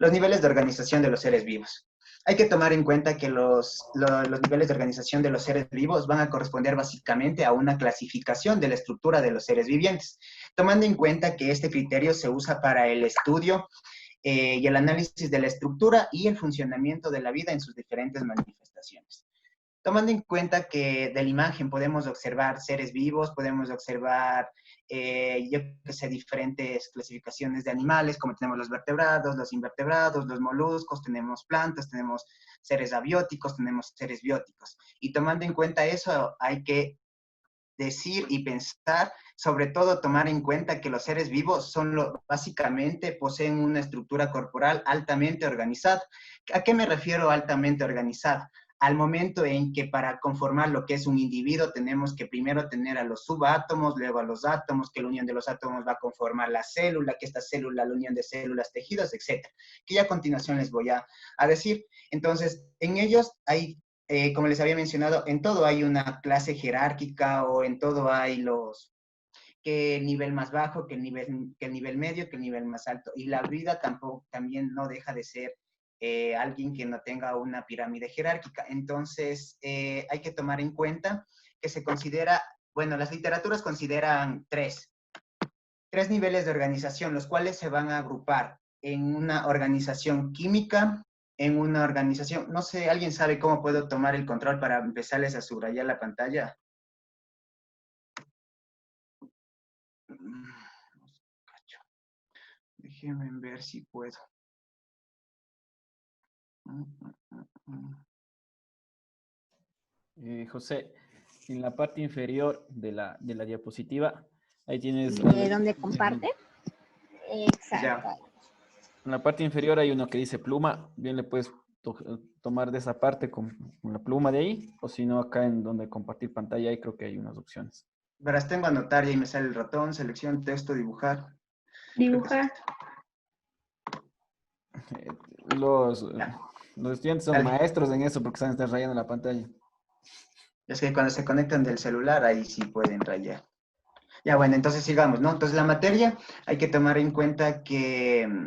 los niveles de organización de los seres vivos. Hay que tomar en cuenta que los niveles de organización de los seres vivos van a corresponder básicamente a una clasificación de la estructura de los seres vivientes, tomando en cuenta que este criterio se usa para el estudio y el análisis de la estructura y el funcionamiento de la vida en sus diferentes manifestaciones. Tomando en cuenta que de la imagen podemos observar seres vivos, podemos observar, yo que sé, diferentes clasificaciones de animales, como tenemos los vertebrados, los invertebrados, los moluscos, tenemos plantas, tenemos seres abióticos, tenemos seres bióticos. Y tomando en cuenta eso, hay que decir y pensar, sobre todo tomar en cuenta que los seres vivos básicamente poseen una estructura corporal altamente organizada. ¿A qué me refiero altamente organizada? Al momento en que para conformar lo que es un individuo tenemos que primero tener a los subátomos, luego a los átomos, que la unión de los átomos va a conformar la célula, que esta célula, la unión de células, tejidos, etcétera, que ya a continuación les voy a decir. Entonces, en ellos hay como les había mencionado, en todo hay una clase jerárquica o en todo hay que el nivel más bajo, que el nivel medio, que el nivel más alto. Y la vida tampoco, también no deja de ser alguien que no tenga una pirámide jerárquica. Entonces, hay que tomar en cuenta que se considera, bueno, las literaturas consideran tres niveles de organización, los cuales se van a agrupar en una organización química, en una organización, no sé, ¿alguien sabe cómo puedo tomar el control para empezarles a subrayar la pantalla? Déjenme ver si puedo. José, en la parte inferior de la diapositiva, ahí tienes... ¿Dónde comparte? Exacto. Ya. En la parte inferior hay uno que dice pluma. Bien le puedes tomar de esa parte con la pluma de ahí, o si no, acá en donde compartir pantalla, ahí creo que hay unas opciones. Verás, tengo a anotar y ahí me sale el ratón, selección, texto, dibujar. Dibujar. Los, Ya. los estudiantes son Dale. maestros en eso porque están rayando la pantalla. Es que cuando se conectan del celular, ahí sí pueden rayar. Ya, bueno, entonces sigamos, ¿no? Entonces la materia, hay que tomar en cuenta que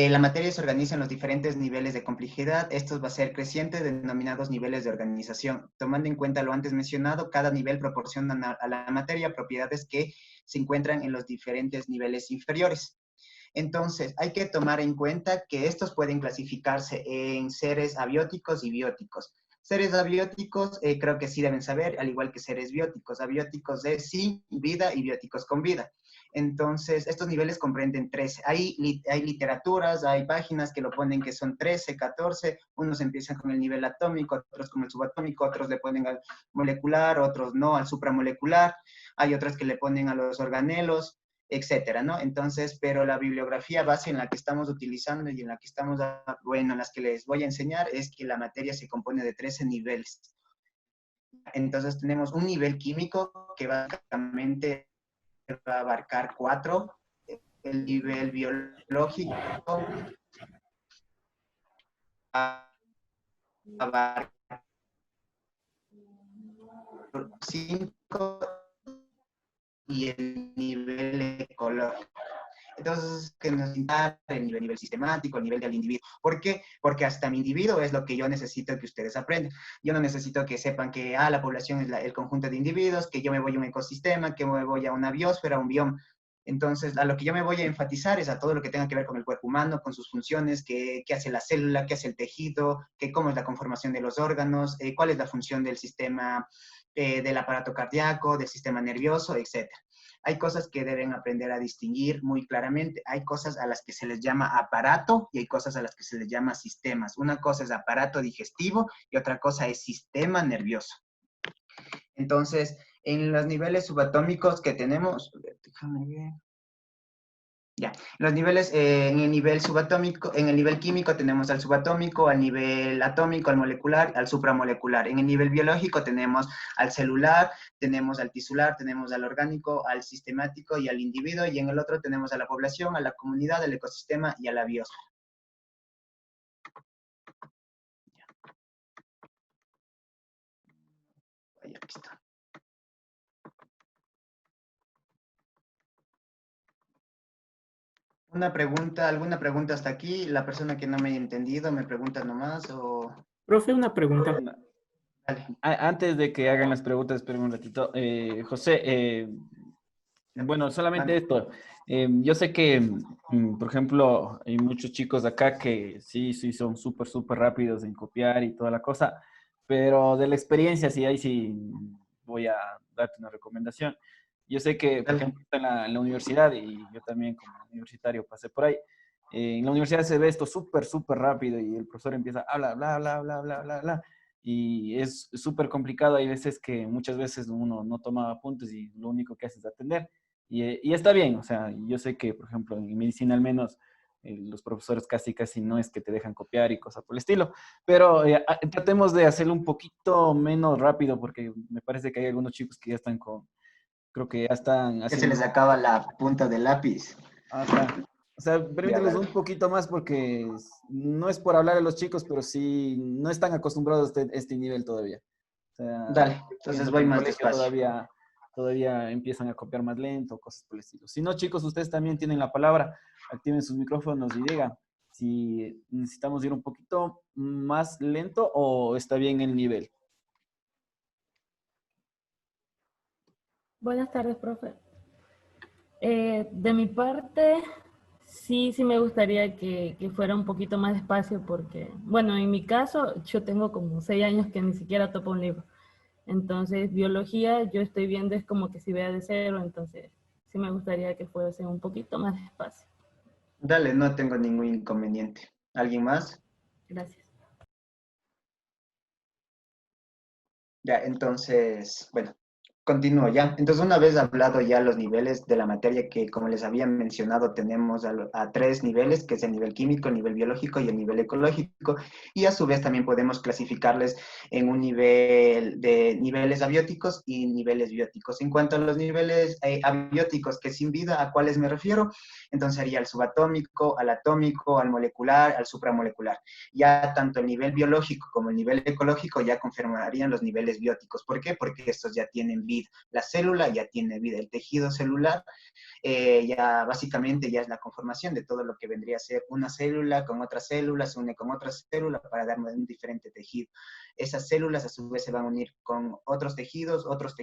la materia se organiza en los diferentes niveles de complejidad. Estos va a ser crecientes, denominados niveles de organización. Tomando en cuenta lo antes mencionado, cada nivel proporciona a la materia propiedades que se encuentran en los diferentes niveles inferiores. Entonces, hay que tomar en cuenta que estos pueden clasificarse en seres abióticos y bióticos. Seres abióticos, creo que sí deben saber, al igual que seres bióticos. Abióticos de sin vida y bióticos con vida. Entonces, estos niveles comprenden 13. Hay literaturas, hay páginas que lo ponen que son 13, 14. Unos empiezan con el nivel atómico, otros con el subatómico, otros le ponen al molecular, otros no, al supramolecular. Hay otras que le ponen a los organelos, etcétera, ¿no? Entonces, pero la bibliografía base en la que estamos utilizando y en la que estamos, bueno, en las que les voy a enseñar es que la materia se compone de 13 niveles. Entonces, tenemos un nivel químico que básicamente va a abarcar 4, el nivel biológico abarcar 5 y el nivel ecológico. Entonces, que nos interesa el nivel sistemático, el nivel del individuo. ¿Por qué? Porque hasta mi individuo es lo que yo necesito que ustedes aprendan. Yo no necesito que sepan que la población es el conjunto de individuos, que yo me voy a un ecosistema, que me voy a una biosfera, a un bioma. Entonces, a lo que yo me voy a enfatizar es a todo lo que tenga que ver con el cuerpo humano, con sus funciones, qué hace la célula, qué hace el tejido, cómo es la conformación de los órganos, cuál es la función del sistema, del aparato cardíaco, del sistema nervioso, etc. Hay cosas que deben aprender a distinguir muy claramente. Hay cosas a las que se les llama aparato y hay cosas a las que se les llama sistemas. Una cosa es aparato digestivo y otra cosa es sistema nervioso. Entonces, en los niveles subatómicos que tenemos, déjame ver. Ya, los niveles, en el nivel subatómico, en el nivel químico tenemos al subatómico, al nivel atómico, al molecular, al supramolecular. En el nivel biológico tenemos al celular, tenemos al tisular, tenemos al orgánico, al sistemático y al individuo, y en el otro tenemos a la población, a la comunidad, al ecosistema y a la biosfera. Ahí, aquí está. ¿Alguna pregunta hasta aquí? La persona que no me haya entendido, ¿me pregunta nomás o...? Profe, una pregunta. Dale. Antes de que hagan las preguntas, esperen un ratito. José, bueno, solamente Mande. esto. Yo sé que, por ejemplo, hay muchos chicos de acá que sí, sí son súper, súper rápidos en copiar y toda la cosa, pero de la experiencia, sí, ahí sí voy a darte una recomendación. Yo sé que, por Dale. ejemplo, está en la universidad y yo también como universitario pasé por ahí. En la universidad se ve esto súper, súper rápido y el profesor empieza a hablar, bla, bla, bla, bla, bla, bla, y es súper complicado. Hay veces que muchas veces uno no toma apuntes y lo único que hace es atender. Y está bien, o sea, yo sé que, por ejemplo, en medicina al menos, los profesores casi, casi no es que te dejan copiar y cosas por el estilo, pero tratemos de hacerlo un poquito menos rápido porque me parece que hay algunos chicos que ya están creo que ya están Que se les haciendo. acaba la punta del lápiz. Ajá. O sea, Ya, permíteles dale. un poquito más porque no es por hablar a los chicos, pero sí no están acostumbrados a este nivel todavía. O sea, Dale. Entonces pienso que voy en el más colegio despacio. todavía empiezan a copiar más lento, cosas por el estilo. Si no, chicos, ustedes también tienen la palabra, activen sus micrófonos y digan si necesitamos ir un poquito más lento o está bien el nivel. Buenas tardes, profe. De mi parte, sí me gustaría que fuera un poquito más despacio porque, bueno, en mi caso, yo tengo como 6 años que ni siquiera topo un libro. Entonces, biología yo estoy viendo es como que si vea de cero, entonces sí me gustaría que fuese un poquito más despacio. Dale, no tengo ningún inconveniente. ¿Alguien más? Gracias. Ya, entonces, bueno, continúo ya. Entonces, una vez hablado ya los niveles de la materia que, como les había mencionado, tenemos a tres niveles, que es el nivel químico, el nivel biológico y el nivel ecológico. Y a su vez también podemos clasificarles en un nivel de niveles abióticos y niveles bióticos. En cuanto a los niveles abióticos, que sin vida, ¿a cuáles me refiero? Entonces sería al subatómico, al atómico, al molecular, al supramolecular. Ya tanto el nivel biológico como el nivel ecológico ya confirmarían los niveles bióticos. ¿Por qué? Porque estos ya tienen vida. La célula ya tiene vida. El tejido celular ya básicamente ya es la conformación de todo lo que vendría a ser una célula con otra célula, se une con otra célula para darnos un diferente tejido. Esas células a su vez se van a unir con otros tejidos y otros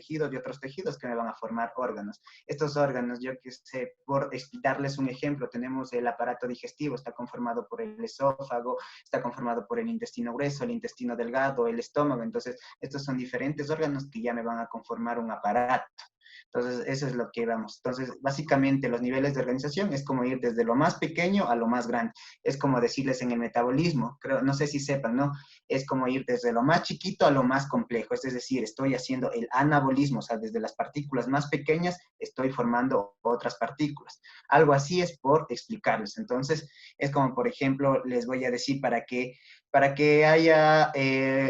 tejidos que me van a formar órganos. Estos órganos, yo que sé, por darles un ejemplo, tenemos el aparato digestivo, está conformado por el esófago, está conformado por el intestino grueso, el intestino delgado, el estómago. Entonces, estos son diferentes órganos que ya me van a conformar un aparato. Entonces, eso es lo que vamos. Entonces, básicamente los niveles de organización es como ir desde lo más pequeño a lo más grande. Es como decirles en el metabolismo, creo, no sé si sepan, ¿no? Es como ir desde lo más chiquito a lo más complejo. Es decir, estoy haciendo el anabolismo, o sea, desde las partículas más pequeñas estoy formando otras partículas. Algo así es por explicarles. Entonces, es como, por ejemplo, les voy a decir para que haya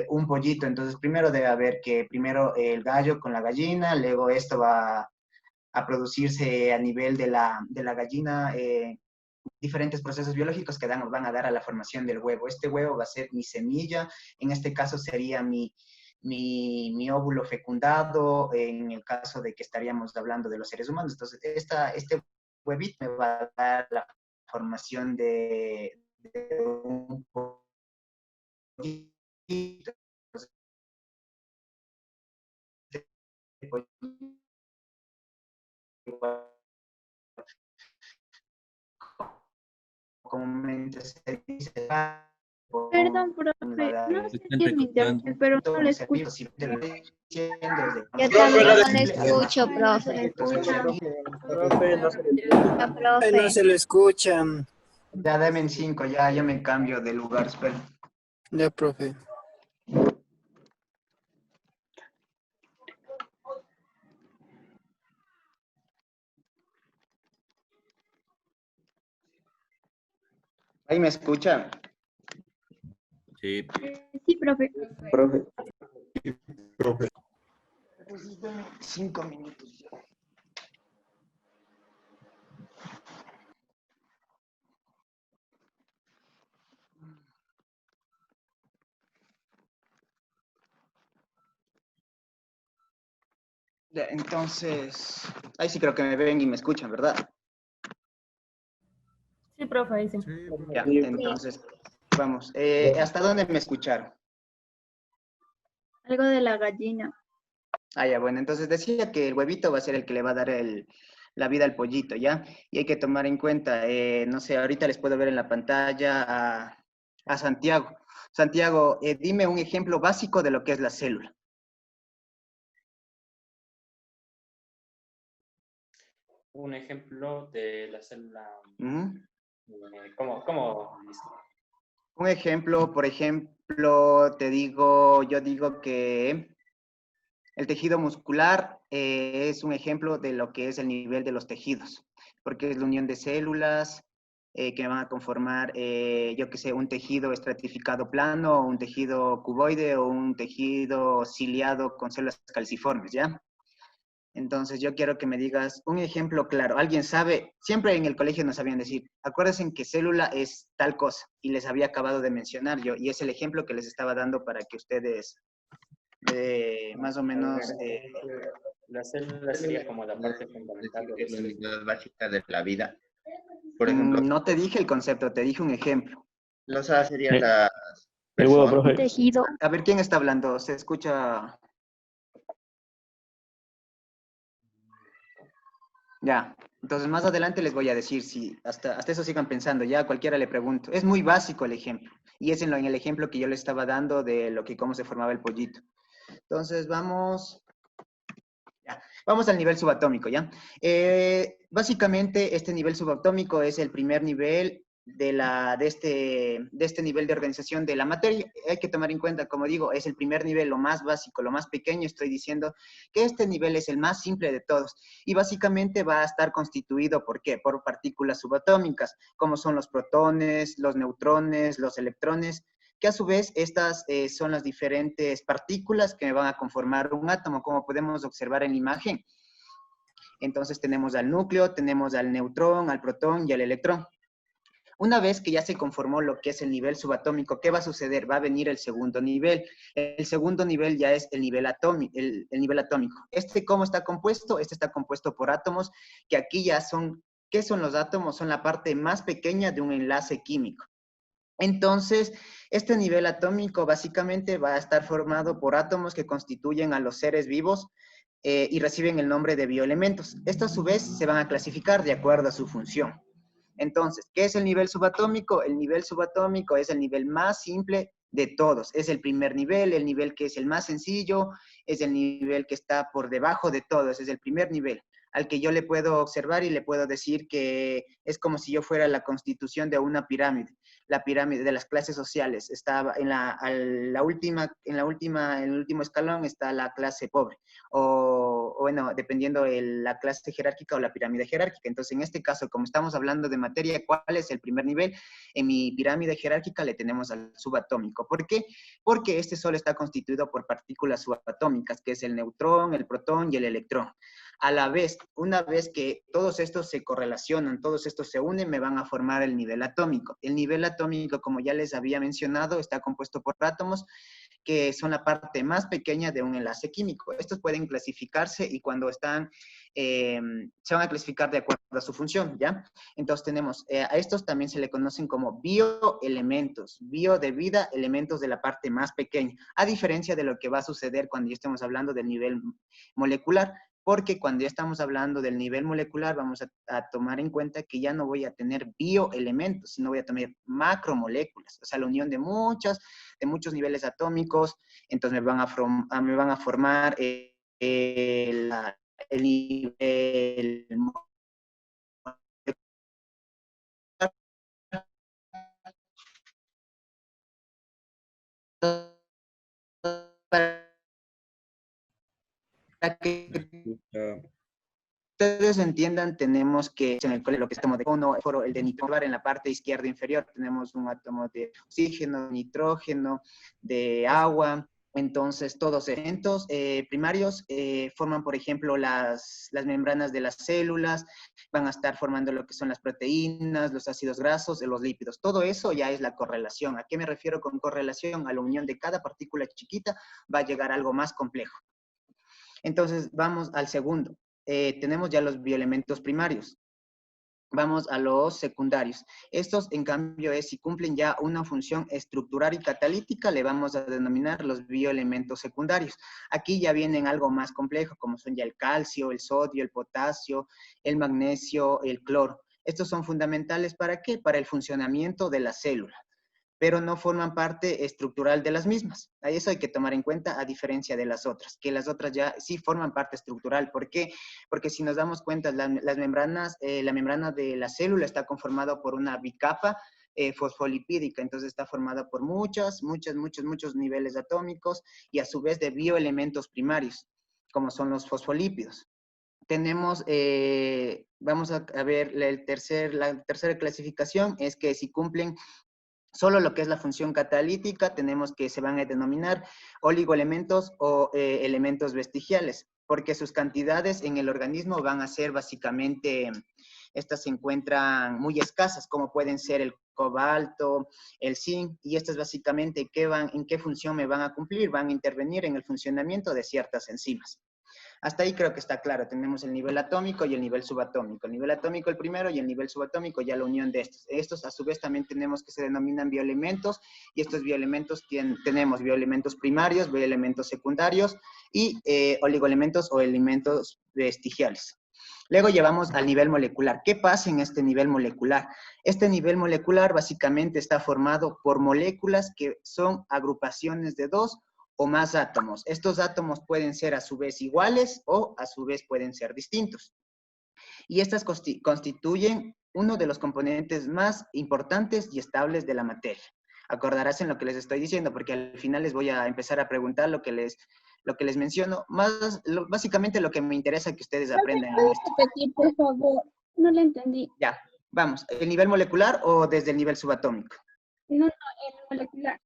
un pollito, entonces primero debe haber que primero el gallo con la gallina, luego esto va a producirse a nivel de la gallina diferentes procesos biológicos que van a dar a la formación del huevo. Este huevo va a ser mi semilla, en este caso sería mi óvulo fecundado, en el caso de que estaríamos hablando de los seres humanos. Entonces, este huevito me va a dar la formación de un pollito. Comúnmente se dice Perdón, profe, no sé Están si es mi internet, recortando. pero no le un escucho. servicio, si te lo estoy diciendo desde Yo más también no le simple al más escucho, complejo. profe. Entonces aquí Profe, no se le escucha. No Profe. se le escuchan. ya dame en 5, ya yo me cambio de lugar, espera. Ya, profe. Ahí me escuchan. Sí. Sí, profe. Profe. Profe. Pues dame 5 minutos ya. Entonces, ahí sí creo que me ven y me escuchan, ¿verdad? Sí, profe, ahí sí. Ya, entonces, vamos. ¿Hasta dónde me escucharon? Algo de la gallina. Ah, ya, bueno, entonces decía que el huevito va a ser el que le va a dar la vida al pollito, ¿ya? Y hay que tomar en cuenta, no sé, ahorita les puedo ver en la pantalla a Santiago. Santiago, dime un ejemplo básico de lo que es la célula. Un ejemplo de la célula. Ujú. ¿Cómo? Un ejemplo, por ejemplo, yo digo que el tejido muscular es un ejemplo de lo que es el nivel de los tejidos, porque es la unión de células que van a conformar, yo que sé, un tejido estratificado plano, un tejido cuboide o un tejido ciliado con células calciformes, ¿ya? Entonces yo quiero que me digas un ejemplo claro. ¿Alguien sabe? Siempre en el colegio nos sabían decir, acuérdense que célula es tal cosa, y les había acabado de mencionar yo, y es el ejemplo que les estaba dando para que ustedes más o menos... La célula sería como la parte fundamental Decir del que es la organismo. unidad básica de la vida. Por ejemplo, no te dije el concepto, te dije un ejemplo. los A serían las El huevo, personas. profe. Tejido. A ver, ¿quién está hablando? ¿Se escucha? Ya. Entonces, más adelante les voy a decir, si hasta eso sigan pensando, ya a cualquiera le pregunto. Es muy básico el ejemplo, y es en el ejemplo que yo le estaba dando de cómo se formaba el pollito. Entonces, vamos al nivel subatómico, ¿ya? Básicamente, este nivel subatómico es el primer nivel de este nivel de organización de la materia. Hay que tomar en cuenta, como digo, es el primer nivel, lo más básico, lo más pequeño. Estoy diciendo que este nivel es el más simple de todos, y básicamente va a estar constituido, ¿por qué? Por partículas subatómicas, como son los protones, los neutrones, los electrones, que a su vez estas son las diferentes partículas que van a conformar un átomo, como podemos observar en la imagen. Entonces tenemos al núcleo, tenemos al neutrón, al protón y al electrón. Una vez que ya se conformó lo que es el nivel subatómico, ¿qué va a suceder? Va a venir el segundo nivel. El segundo nivel ya es el nivel atómico. El nivel atómico. ¿Cómo está compuesto? Este está compuesto por átomos, que aquí ya son, ¿qué son los átomos? Son la parte más pequeña de un enlace químico. Entonces, este nivel atómico básicamente va a estar formado por átomos que constituyen a los seres vivos y reciben el nombre de bioelementos. Estos a su vez se van a clasificar de acuerdo a su función. Entonces, ¿qué es el nivel subatómico? El nivel subatómico es el nivel más simple de todos. Es el primer nivel, el nivel que es el más sencillo, es el nivel que está por debajo de todos, es el primer nivel, al que yo le puedo observar y le puedo decir que es como si yo fuera la constitución de una pirámide. La pirámide de las clases sociales. Estaba en el último escalón está la clase pobre, o bueno, dependiendo de la clase jerárquica o la pirámide jerárquica. Entonces, en este caso, como estamos hablando de materia, ¿cuál es el primer nivel? En mi pirámide jerárquica le tenemos al subatómico. ¿Por qué? Porque este solo está constituido por partículas subatómicas, que es el neutrón, el protón y el electrón. A la vez, una vez que todos estos se correlacionan, todos estos se unen, me van a formar el nivel atómico. El nivel atómico, como ya les había mencionado, está compuesto por átomos que son la parte más pequeña de un enlace químico. Estos pueden clasificarse y cuando están, se van a clasificar de acuerdo a su función, ¿ya? Entonces tenemos, a estos también se le conocen como bioelementos, bio de vida, elementos de la parte más pequeña, a diferencia de lo que va a suceder cuando ya estemos hablando del nivel molecular, porque cuando ya estamos hablando del nivel molecular vamos a tomar en cuenta que ya no voy a tener bioelementos, sino voy a tener macromoléculas, o sea, la unión de muchos niveles atómicos. Entonces me van a formar el nivel para que ustedes entiendan, tenemos que, en el colegio, lo que estamos de uno, el de nitrógeno, en la parte izquierda inferior, tenemos un átomo de oxígeno, nitrógeno, de agua. Entonces, todos elementos primarios forman, por ejemplo, las membranas de las células, van a estar formando lo que son las proteínas, los ácidos grasos, los lípidos. Todo eso ya es la correlación. ¿A qué me refiero con correlación? A la unión de cada partícula chiquita va a llegar a algo más complejo. Entonces, vamos al segundo. Tenemos ya los bioelementos primarios. Vamos a los secundarios. Estos, en cambio, si cumplen ya una función estructural y catalítica, le vamos a denominar los bioelementos secundarios. Aquí ya vienen algo más complejo, como son ya el calcio, el sodio, el potasio, el magnesio, el cloro. Estos son fundamentales, ¿para qué? Para el funcionamiento de la célula, pero no forman parte estructural de las mismas. Eso hay que tomar en cuenta, a diferencia de las otras, que las otras ya sí forman parte estructural. ¿Por qué? Porque si nos damos cuenta, las membranas, la membrana de la célula está conformada por una bicapa fosfolipídica, entonces está formada por muchos niveles atómicos y a su vez de bioelementos primarios, como son los fosfolípidos. Tenemos, vamos a ver, la tercera clasificación es que si cumplen solo lo que es la función catalítica, tenemos que se van a denominar oligoelementos o elementos vestigiales, porque sus cantidades en el organismo van a ser básicamente, estas se encuentran muy escasas, como pueden ser el cobalto, el zinc, y estas básicamente ¿en qué función me van a cumplir? Van a intervenir en el funcionamiento de ciertas enzimas. Hasta ahí creo que está claro. Tenemos el nivel atómico y el nivel subatómico. El nivel atómico el primero y el nivel subatómico ya la unión de estos. Estos a su vez también tenemos que se denominan bioelementos, y estos bioelementos tenemos bioelementos primarios, bioelementos secundarios y oligoelementos o elementos vestigiales. Luego llevamos al nivel molecular. ¿Qué pasa en este nivel molecular? Este nivel molecular básicamente está formado por moléculas que son agrupaciones de 2 o más átomos. Estos átomos pueden ser a su vez iguales o a su vez pueden ser distintos. Y estas constituyen uno de los componentes más importantes y estables de la materia. Acordarás en lo que les estoy diciendo, porque al final les voy a empezar a preguntar lo que les menciono, básicamente lo que me interesa que ustedes aprendan en esto. Repetir, por favor. No le entendí. Ya, vamos. ¿El nivel molecular o desde el nivel subatómico? No, el molecular.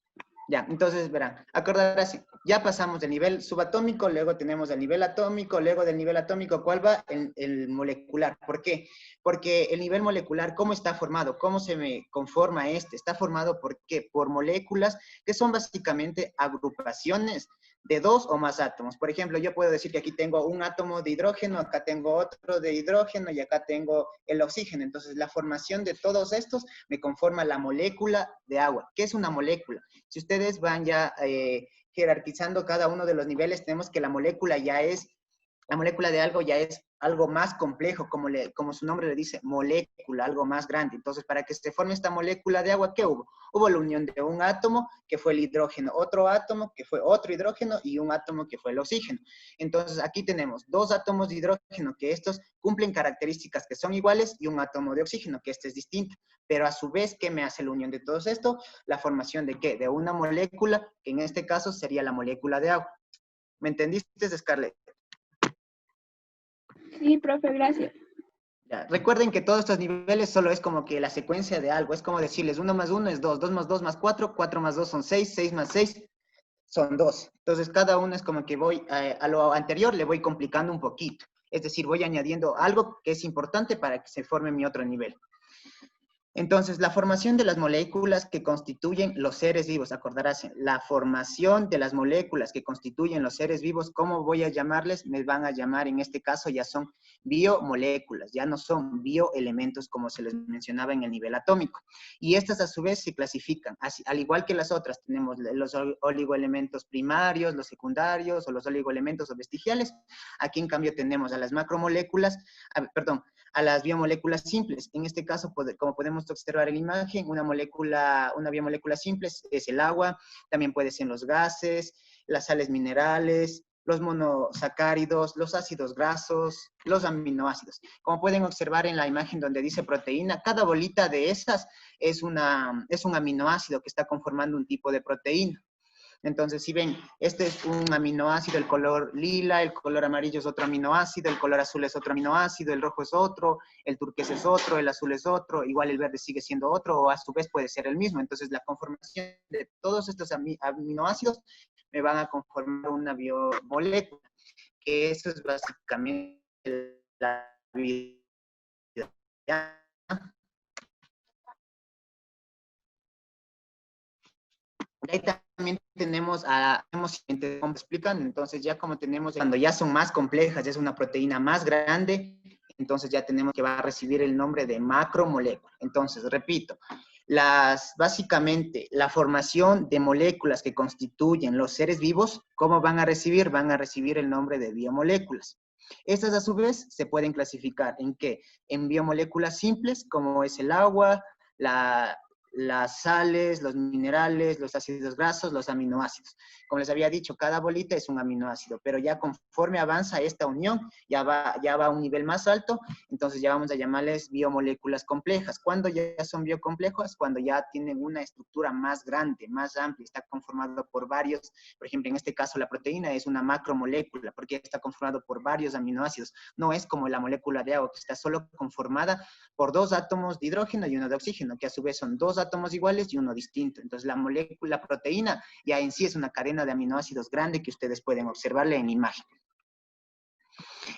Ya, entonces verán, acordarás, ya pasamos del nivel subatómico, luego tenemos el nivel atómico, luego del nivel atómico, ¿cuál va? El molecular. ¿Por qué? Porque el nivel molecular, ¿cómo está formado? ¿Cómo se me conforma este? Está formado ¿por qué? Por moléculas que son básicamente agrupaciones de 2 o más átomos. Por ejemplo, yo puedo decir que aquí tengo un átomo de hidrógeno, acá tengo otro de hidrógeno y acá tengo el oxígeno. Entonces, la formación de todos estos me conforma la molécula de agua. ¿Qué es una molécula? Si ustedes van ya jerarquizando cada uno de los niveles, tenemos que la molécula de algo ya es algo más complejo, como su nombre le dice, molécula, algo más grande. Entonces, para que se forme esta molécula de agua, ¿qué hubo? Hubo la unión de un átomo, que fue el hidrógeno, otro átomo, que fue otro hidrógeno, y un átomo, que fue el oxígeno. Entonces, aquí tenemos 2 átomos de hidrógeno, que estos cumplen características que son iguales, y un átomo de oxígeno, que este es distinto. Pero a su vez, ¿qué me hace la unión de todo esto? La formación de ¿qué? De una molécula, que en este caso sería la molécula de agua. ¿Me entendiste, Scarlett? Sí, profe, gracias. Ya, recuerden que todos estos niveles solo es como que la secuencia de algo. Es como decirles 1 más 1 es 2, 2 más 2 más 4, 4 más 2 son 6, 6 más 6 son 2. Entonces, cada uno es como que voy a lo anterior, le voy complicando un poquito. Es decir, voy añadiendo algo que es importante para que se forme mi otro nivel. Entonces, la formación de las moléculas que constituyen los seres vivos, acordarás, la formación de las moléculas que constituyen los seres vivos, ¿cómo voy a llamarles? Me van a llamar, en este caso, ya son biomoléculas, ya no son bioelementos como se les mencionaba en el nivel atómico. Y estas, a su vez, se clasifican, así, al igual que las otras, tenemos los oligoelementos primarios, los secundarios, o los oligoelementos o vestigiales. Aquí, en cambio, tenemos a las macromoléculas, a las biomoléculas simples. En este caso, como podemos observar en la imagen, una biomolécula simple es el agua, también puede ser los gases, las sales minerales, los monosacáridos, los ácidos grasos, los aminoácidos. Como pueden observar en la imagen donde dice proteína, cada bolita de esas es un aminoácido que está conformando un tipo de proteína. Entonces, si ven, este es un aminoácido, el color lila, el color amarillo es otro aminoácido, el color azul es otro aminoácido, el rojo es otro, el turquesa es otro, el azul es otro, igual el verde sigue siendo otro, o a su vez puede ser el mismo. Entonces, la conformación de todos estos aminoácidos me van a conformar una biomolécula, que eso es básicamente la vida. Ahí también tenemos como explican, entonces ya como tenemos, cuando ya son más complejas, ya es una proteína más grande, entonces ya tenemos que va a recibir el nombre de macromolécula. Entonces, repito, básicamente la formación de moléculas que constituyen los seres vivos, ¿cómo van a recibir? Van a recibir el nombre de biomoléculas. Estas a su vez se pueden clasificar en ¿qué? En biomoléculas simples, como es el agua, las sales, los minerales, los ácidos grasos, los aminoácidos. Como les había dicho, cada bolita es un aminoácido, pero ya conforme avanza esta unión, ya va a un nivel más alto, entonces ya vamos a llamarles biomoléculas complejas. ¿Cuándo ya son biocomplejos? Cuando ya tienen una estructura más grande, más amplia, está conformado por varios, por ejemplo, en este caso la proteína es una macromolécula, porque está conformado por varios aminoácidos. No es como la molécula de agua, que está solo conformada por 2 átomos de hidrógeno y uno de oxígeno, que a su vez son 2 átomos iguales y uno distinto. Entonces, la proteína ya en sí es una cadena de aminoácidos grande que ustedes pueden observarle en la imagen.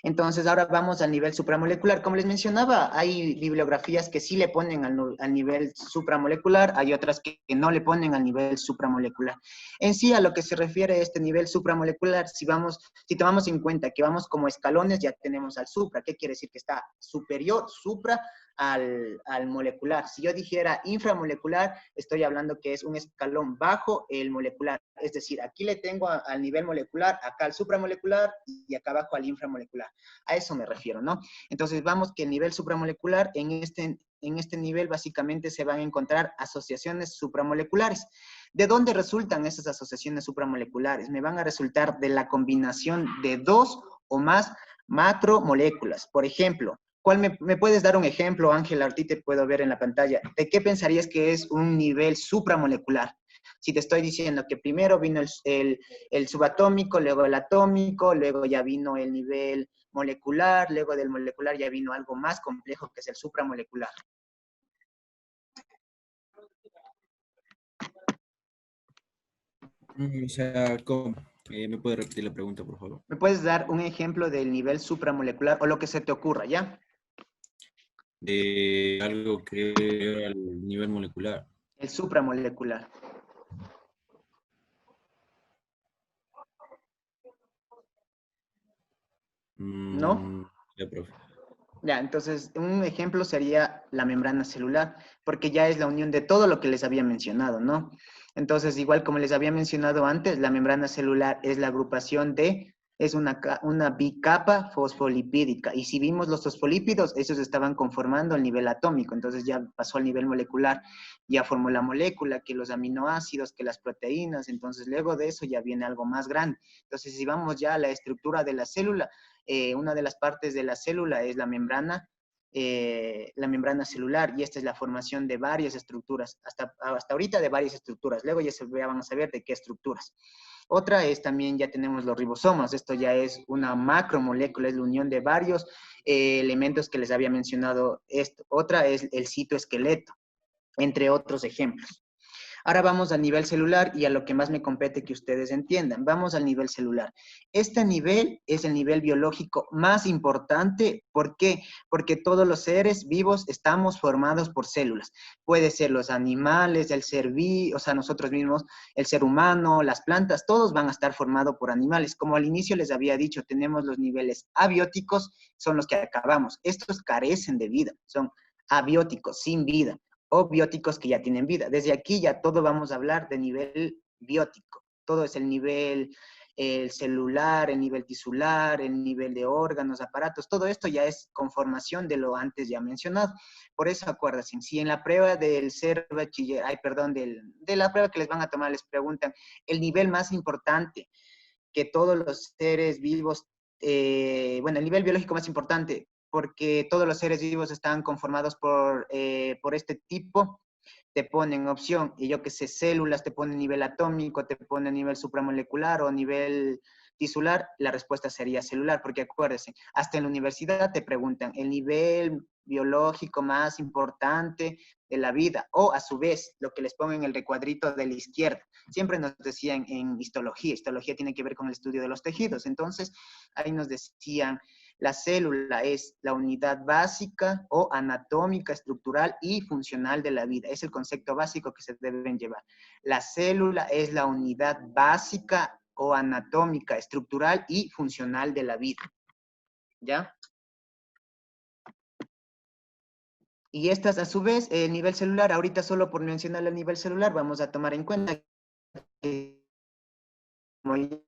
Entonces, ahora vamos al nivel supramolecular. Como les mencionaba, hay bibliografías que sí le ponen al nivel supramolecular, hay otras que no le ponen al nivel supramolecular. En sí, a lo que se refiere a este nivel supramolecular, si tomamos en cuenta que vamos como escalones, ya tenemos al supra. ¿Qué quiere decir? Que está superior, supra, al molecular. Si yo dijera inframolecular, estoy hablando que es un escalón bajo el molecular. Es decir, aquí le tengo al nivel molecular, acá al supramolecular y acá abajo al inframolecular. A eso me refiero, ¿no? Entonces, vamos que el nivel supramolecular, en este nivel básicamente se van a encontrar asociaciones supramoleculares. ¿De dónde resultan esas asociaciones supramoleculares? Me van a resultar de la combinación de 2 o más macromoléculas. Por ejemplo, ¿me puedes dar un ejemplo, Ángel? A ti te puedo ver en la pantalla. ¿De qué pensarías que es un nivel supramolecular? Si te estoy diciendo que primero vino el subatómico, luego el atómico, luego ya vino el nivel molecular, luego del molecular ya vino algo más complejo que es el supramolecular. O sea, ¿cómo? ¿Me puede repetir la pregunta, por favor? ¿Me puedes dar un ejemplo del nivel supramolecular o lo que se te ocurra, ya? De algo que era el nivel molecular. El supramolecular. ¿No? Ya, profe. Ya, entonces un ejemplo sería la membrana celular, porque ya es la unión de todo lo que les había mencionado, ¿no? Entonces, igual como les había mencionado antes, la membrana celular es la agrupación es una bicapa fosfolipídica. Y si vimos los fosfolípidos, esos estaban conformando el nivel atómico, entonces ya pasó al nivel molecular, ya formó la molécula, que los aminoácidos, que las proteínas, entonces luego de eso ya viene algo más grande. Entonces, si vamos ya a la estructura de la célula, una de las partes de la célula es la membrana celular, y esta es la formación de varias estructuras, hasta ahorita de varias estructuras, luego ya vamos a ver de qué estructuras. Otra es también, ya tenemos los ribosomas, esto ya es una macromolécula, es la unión de varios elementos que les había mencionado. Otra es el citoesqueleto, entre otros ejemplos. Ahora vamos al nivel celular y a lo que más me compete que ustedes entiendan. Vamos al nivel celular. Este nivel es el nivel biológico más importante. ¿Por qué? Porque todos los seres vivos estamos formados por células. Puede ser los animales, el ser vivo, o sea, nosotros mismos, el ser humano, las plantas, todos van a estar formados por animales. Como al inicio les había dicho, tenemos los niveles abióticos, son los que acabamos. Estos carecen de vida, son abióticos, sin vida, o bióticos que ya tienen vida. Desde aquí ya todo vamos a hablar de nivel biótico. Todo es el nivel celular, el nivel tisular, el nivel de órganos, aparatos. Todo esto ya es conformación de lo antes ya mencionado. Por eso acuérdense, si en la prueba del ser bachiller, de la prueba que les van a tomar les preguntan el nivel más importante que todos los seres vivos, el nivel biológico más importante, porque todos los seres vivos están conformados por este tipo, te ponen opción, y yo que sé, células, te ponen nivel atómico, te ponen nivel supramolecular o nivel tisular, la respuesta sería celular, porque acuérdense, hasta en la universidad te preguntan el nivel biológico más importante de la vida, o a su vez, lo que les pongo en el recuadrito de la izquierda. Siempre nos decían en histología tiene que ver con el estudio de los tejidos, entonces ahí nos decían, la célula es la unidad básica o anatómica, estructural y funcional de la vida. Es el concepto básico que se deben llevar. La célula es la unidad básica o anatómica, estructural y funcional de la vida. ¿Ya? Y estas, a su vez, el nivel celular, ahorita solo por mencionar el nivel celular, vamos a tomar en cuenta que, como ya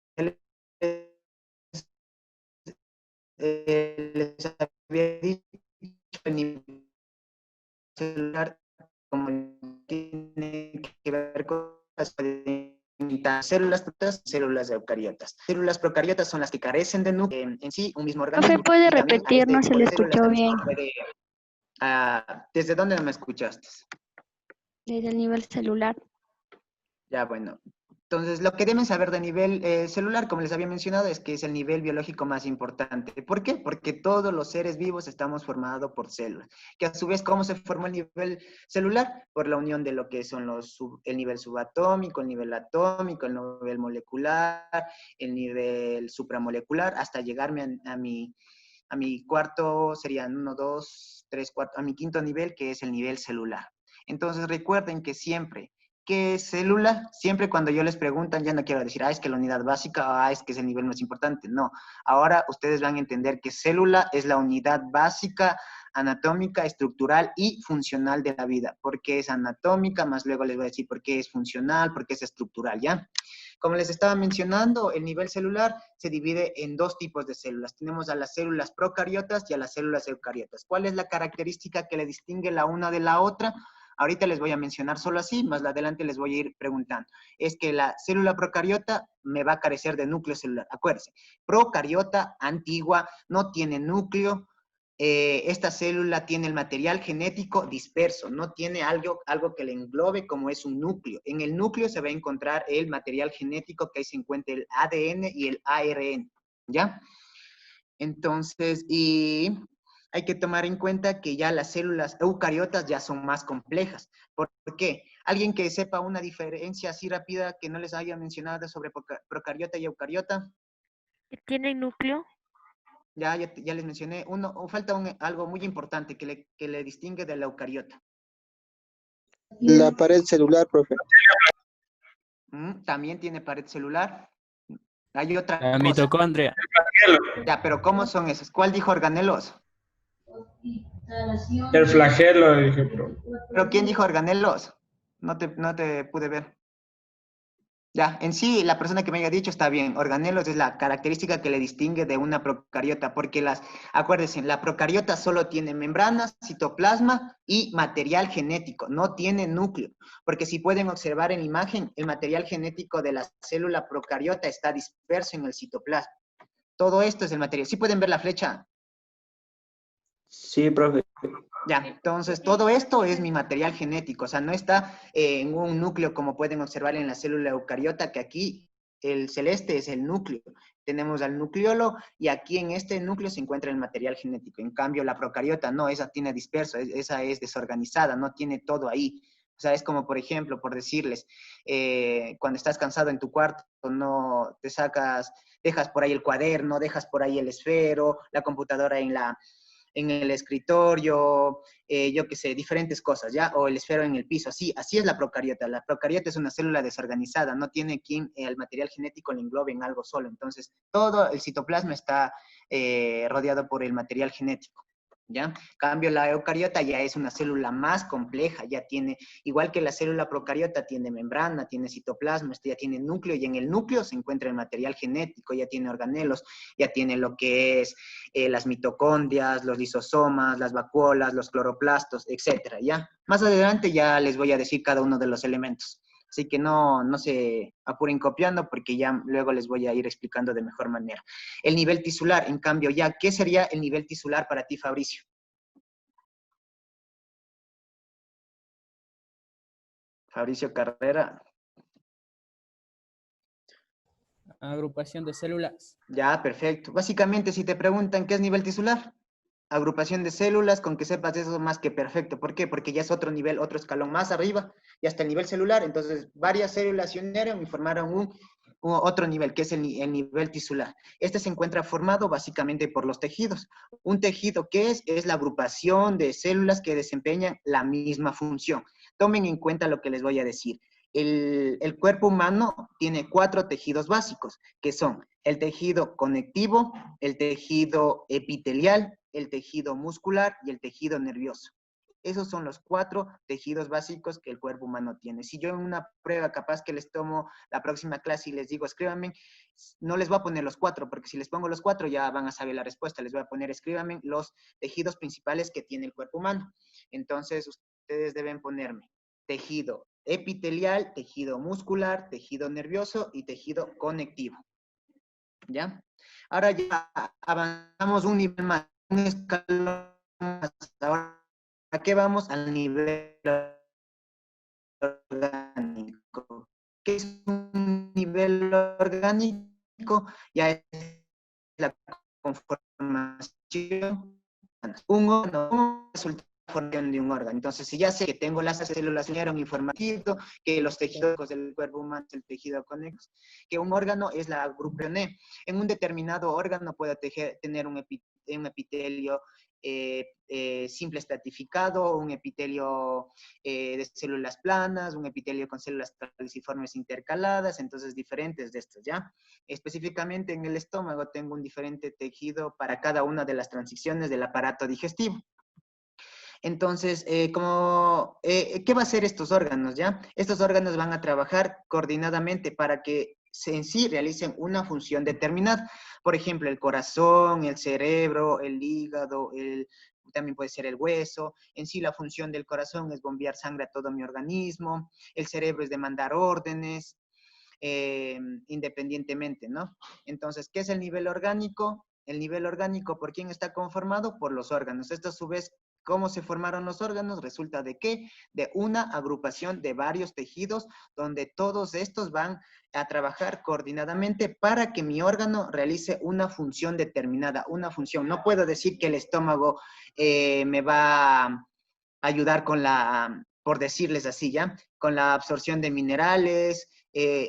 les había dicho, el nivel celular, como tiene que ver con las células procariotas, células eucariotas. Células procariotas son las que carecen de núcleo en sí, un mismo organismo. Profe, ¿puede Y también a repetir? este No se tipo le de células escuchó también se bien. puede... ¿desde dónde no me escuchaste? Desde el nivel celular. Ya, bueno. Entonces, lo que deben saber de nivel celular, como les había mencionado, es que es el nivel biológico más importante. ¿Por qué? Porque todos los seres vivos estamos formados por células. Que a su vez, ¿cómo se formó el nivel celular? Por la unión de lo que son el nivel subatómico, el nivel atómico, el nivel molecular, el nivel supramolecular, hasta llegarme a mi cuarto, serían 1, 2, 3, 4, a mi quinto nivel, que es el nivel celular. Entonces, recuerden que siempre... ¿Qué es célula? Siempre cuando yo les preguntan, ya no quiero decir, es que la unidad básica, es que es el nivel más importante. No, ahora ustedes van a entender que célula es la unidad básica, anatómica, estructural y funcional de la vida. ¿Por qué es anatómica? Más luego les voy a decir por qué es funcional, por qué es estructural, ¿ya? Como les estaba mencionando, el nivel celular se divide en dos tipos de células. Tenemos a las células procariotas y a las células eucariotas. ¿Cuál es la característica que le distingue la una de la otra? Ahorita les voy a mencionar solo así, más adelante les voy a ir preguntando. Es que la célula procariota me va a carecer de núcleo celular. Acuérdense, procariota, antigua, no tiene núcleo. Esta célula tiene el material genético disperso, no tiene algo que le englobe como es un núcleo. En el núcleo se va a encontrar el material genético, que ahí se encuentra el ADN y el ARN, ¿ya? Entonces, y hay que tomar en cuenta que ya las células eucariotas ya son más complejas. ¿Por qué? ¿Alguien que sepa una diferencia así rápida que no les haya mencionado sobre procariota y eucariota? ¿Tienen núcleo? Ya les mencioné. Falta algo muy importante que le distingue de la eucariota. La pared celular, profe. También tiene pared celular. Hay otra La cosa. mitocondria. Ya, pero ¿cómo son esas? ¿Cuál dijo organelos? El flagelo, dije, ¿Pero quién dijo organelos? No te pude ver. Ya, en sí, la persona que me haya dicho está bien. Organelos es la característica que le distingue de una procariota, porque acuérdense, la procariota solo tiene membranas, citoplasma y material genético, no tiene núcleo. Porque si pueden observar en la imagen, el material genético de la célula procariota está disperso en el citoplasma. Todo esto es el material. ¿Sí pueden ver la flecha? Sí, profe. Ya, entonces todo esto es mi material genético, o sea, no está en un núcleo como pueden observar en la célula eucariota, que aquí el celeste es el núcleo. Tenemos al nucleolo y aquí en este núcleo se encuentra el material genético. En cambio, la procariota no, esa tiene disperso, esa es desorganizada, no tiene todo ahí. O sea, es como, por ejemplo, por decirles, cuando estás cansado en tu cuarto, no te dejas por ahí el cuaderno, dejas por ahí el esfero, la computadora en el escritorio, yo qué sé, diferentes cosas, ¿ya? O el esfero en el piso, así es la procariota. La procariota es una célula desorganizada, no tiene quien el material genético le englobe en algo solo. Entonces, todo el citoplasma está rodeado por el material genético, ¿ya? En cambio, la eucariota ya es una célula más compleja, ya tiene, igual que la célula procariota, tiene membrana, tiene citoplasma, ya tiene núcleo, y en el núcleo se encuentra el material genético, ya tiene organelos, ya tiene lo que es las mitocondrias, los lisosomas, las vacuolas, los cloroplastos, etcétera, ¿ya? Más adelante ya les voy a decir cada uno de los elementos. Así que no se apuren copiando porque ya luego les voy a ir explicando de mejor manera. El nivel tisular, en cambio, ya, ¿qué sería el nivel tisular para ti, Fabricio? Fabricio Carrera. Agrupación de células. Ya, perfecto. Básicamente, si te preguntan qué es nivel tisular, agrupación de células, con que sepas eso más que perfecto. ¿Por qué? Porque ya es otro nivel, otro escalón más arriba, y hasta el nivel celular. Entonces, varias células se unieron y formaron otro nivel, que es el nivel tisular. Este se encuentra formado básicamente por los tejidos. Un tejido, ¿qué es? Es la agrupación de células que desempeñan la misma función. Tomen en cuenta lo que les voy a decir. El cuerpo humano tiene 4 tejidos básicos, que son el tejido conectivo, el tejido epitelial, el tejido muscular y el tejido nervioso. Esos son los 4 tejidos básicos que el cuerpo humano tiene. Si yo en una prueba capaz que les tomo la próxima clase y les digo, escríbanme, no les voy a poner los 4, porque si les pongo los 4 ya van a saber la respuesta. Les voy a poner, escríbanme los tejidos principales que tiene el cuerpo humano. Entonces, ustedes deben ponerme tejido epitelial, tejido muscular, tejido nervioso y tejido conectivo. ¿Ya? Ahora ya avanzamos un nivel más, un escalón más. Ahora, ¿a qué vamos? Al nivel orgánico. ¿Qué es un nivel orgánico? Ya es la conformación. Un órgano resulta la formación de un órgano. Entonces, si ya sé que tengo las células un informativo, que los tejidos del cuerpo humano es el tejido conexo, que un órgano es la agrupación. En un determinado órgano puede tener un epitelio simple estratificado, un epitelio de células planas, un epitelio con células caliciformes intercaladas, entonces diferentes de estos, ¿ya? Específicamente en el estómago tengo un diferente tejido para cada una de las transiciones del aparato digestivo. Entonces, ¿qué va a hacer estos órganos, ya? Estos órganos van a trabajar coordinadamente para que en sí realicen una función determinada. Por ejemplo, el corazón, el cerebro, el hígado, también puede ser el hueso. En sí, la función del corazón es bombear sangre a todo mi organismo. El cerebro es de mandar órdenes, independientemente, ¿no? Entonces, ¿qué es el nivel orgánico? El nivel orgánico, ¿por quién está conformado? Por los órganos. Esto a su vez, ¿cómo se formaron los órganos? Resulta de qué? De una agrupación de varios tejidos donde todos estos van a trabajar coordinadamente para que mi órgano realice una función determinada, una función. No puedo decir que el estómago me va a ayudar con la, por decirles así, ¿ya? Con la absorción de minerales,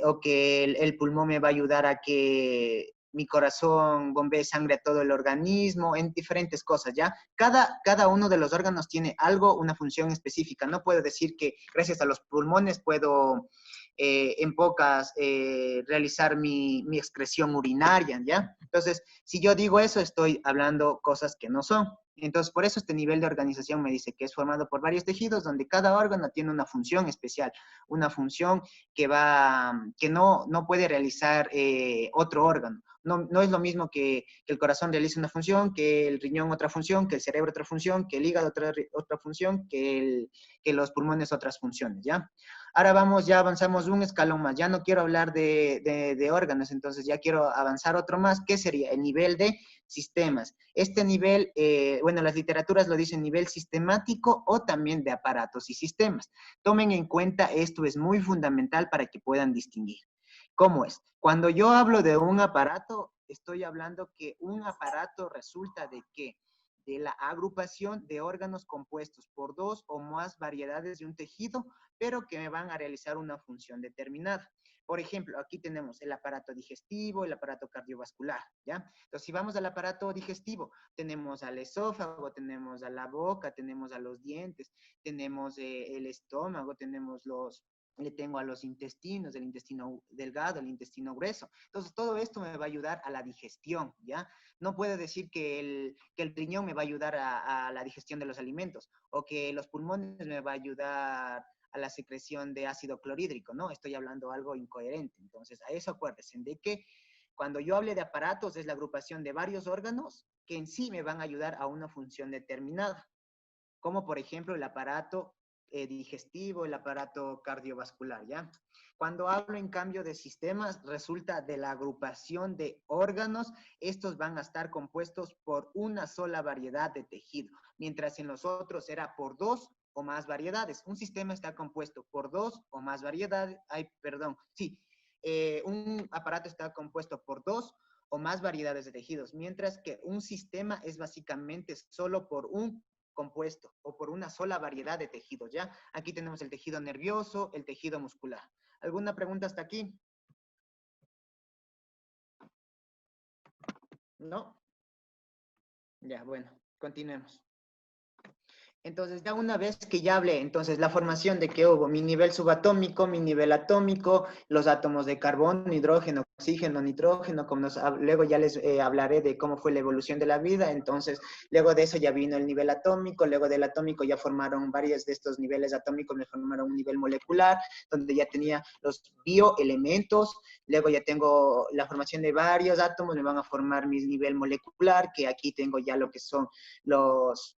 o que el pulmón me va a ayudar a que mi corazón bombee sangre a todo el organismo, en diferentes cosas, ¿ya? Cada uno de los órganos tiene algo, una función específica. No puedo decir que gracias a los pulmones puedo en pocas realizar mi excreción urinaria, ¿ya? Entonces, si yo digo eso, estoy hablando cosas que no son. Entonces, por eso este nivel de organización me dice que es formado por varios tejidos donde cada órgano tiene una función especial, una función que no puede realizar otro órgano. No es lo mismo que el corazón realice una función, que el riñón otra función, que el cerebro otra función, que el hígado otra función, que los pulmones otras funciones, ¿ya? Ahora vamos, ya avanzamos un escalón más. Ya no quiero hablar de órganos, entonces ya quiero avanzar otro más, que sería el nivel de sistemas. Este nivel, bueno, las literaturas lo dicen nivel sistemático o también de aparatos y sistemas. Tomen en cuenta, esto es muy fundamental para que puedan distinguir. ¿Cómo es? Cuando yo hablo de un aparato, estoy hablando que un aparato resulta de ¿qué? De la agrupación de órganos compuestos por dos o más variedades de un tejido, pero que me van a realizar una función determinada. Por ejemplo, aquí tenemos el aparato digestivo, el aparato cardiovascular, ¿ya? Entonces, si vamos al aparato digestivo, tenemos al esófago, tenemos a la boca, tenemos a los dientes, tenemos el estómago, le tengo a los intestinos, el intestino delgado, el intestino grueso. Entonces, todo esto me va a ayudar a la digestión, ¿ya? No puedo decir que el riñón me va a ayudar a la digestión de los alimentos o que los pulmones me va a ayudar a la secreción de ácido clorhídrico, ¿no? Estoy hablando algo incoherente. Entonces, a eso acuérdense de que cuando yo hable de aparatos es la agrupación de varios órganos que en sí me van a ayudar a una función determinada, como por ejemplo el aparato digestivo, el aparato cardiovascular, ¿ya? Cuando hablo en cambio de sistemas, resulta de la agrupación de órganos, estos van a estar compuestos por una sola variedad de tejido, mientras en los otros era por dos o más variedades. Un sistema está compuesto por dos o más variedades, un aparato está compuesto por dos o más variedades de tejidos, mientras que un sistema es básicamente solo por un compuesto o por una sola variedad de tejidos, ¿ya? Aquí tenemos el tejido nervioso, el tejido muscular. ¿Alguna pregunta hasta aquí? ¿No? Ya, bueno, continuemos. Entonces, ya una vez que ya hablé, entonces la formación de que hubo mi nivel subatómico, mi nivel atómico, los átomos de carbono, hidrógeno, oxígeno, nitrógeno, luego ya les hablaré de cómo fue la evolución de la vida. Entonces, luego de eso ya vino el nivel atómico, luego del atómico ya formaron varios de estos niveles atómicos, me formaron un nivel molecular, donde ya tenía los bioelementos, luego ya tengo la formación de varios átomos, me van a formar mi nivel molecular, que aquí tengo ya lo que son los...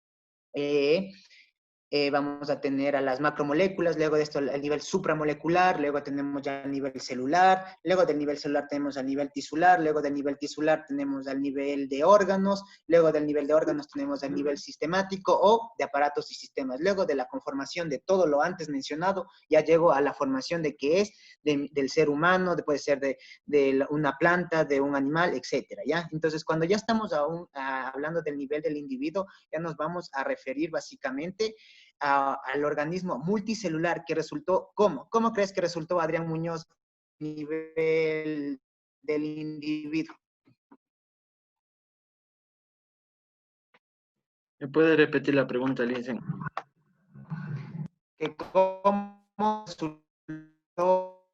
vamos a tener a las macromoléculas, luego de esto el nivel supramolecular, luego tenemos ya el nivel celular, luego del nivel celular tenemos al nivel tisular, luego del nivel tisular tenemos al nivel de órganos, luego del nivel de órganos tenemos al nivel sistemático o de aparatos y sistemas. Luego de la conformación de todo lo antes mencionado, ya llego a la formación de qué es del ser humano, puede ser de una planta, de un animal, etcétera, ¿ya? Entonces, cuando ya estamos hablando del nivel del individuo, ya nos vamos a referir básicamente al organismo multicelular que resultó, ¿cómo? ¿Cómo crees que resultó, Adrián Muñoz, nivel del individuo? ¿Me puede repetir la pregunta, Linsen? Que ¿Cómo resultó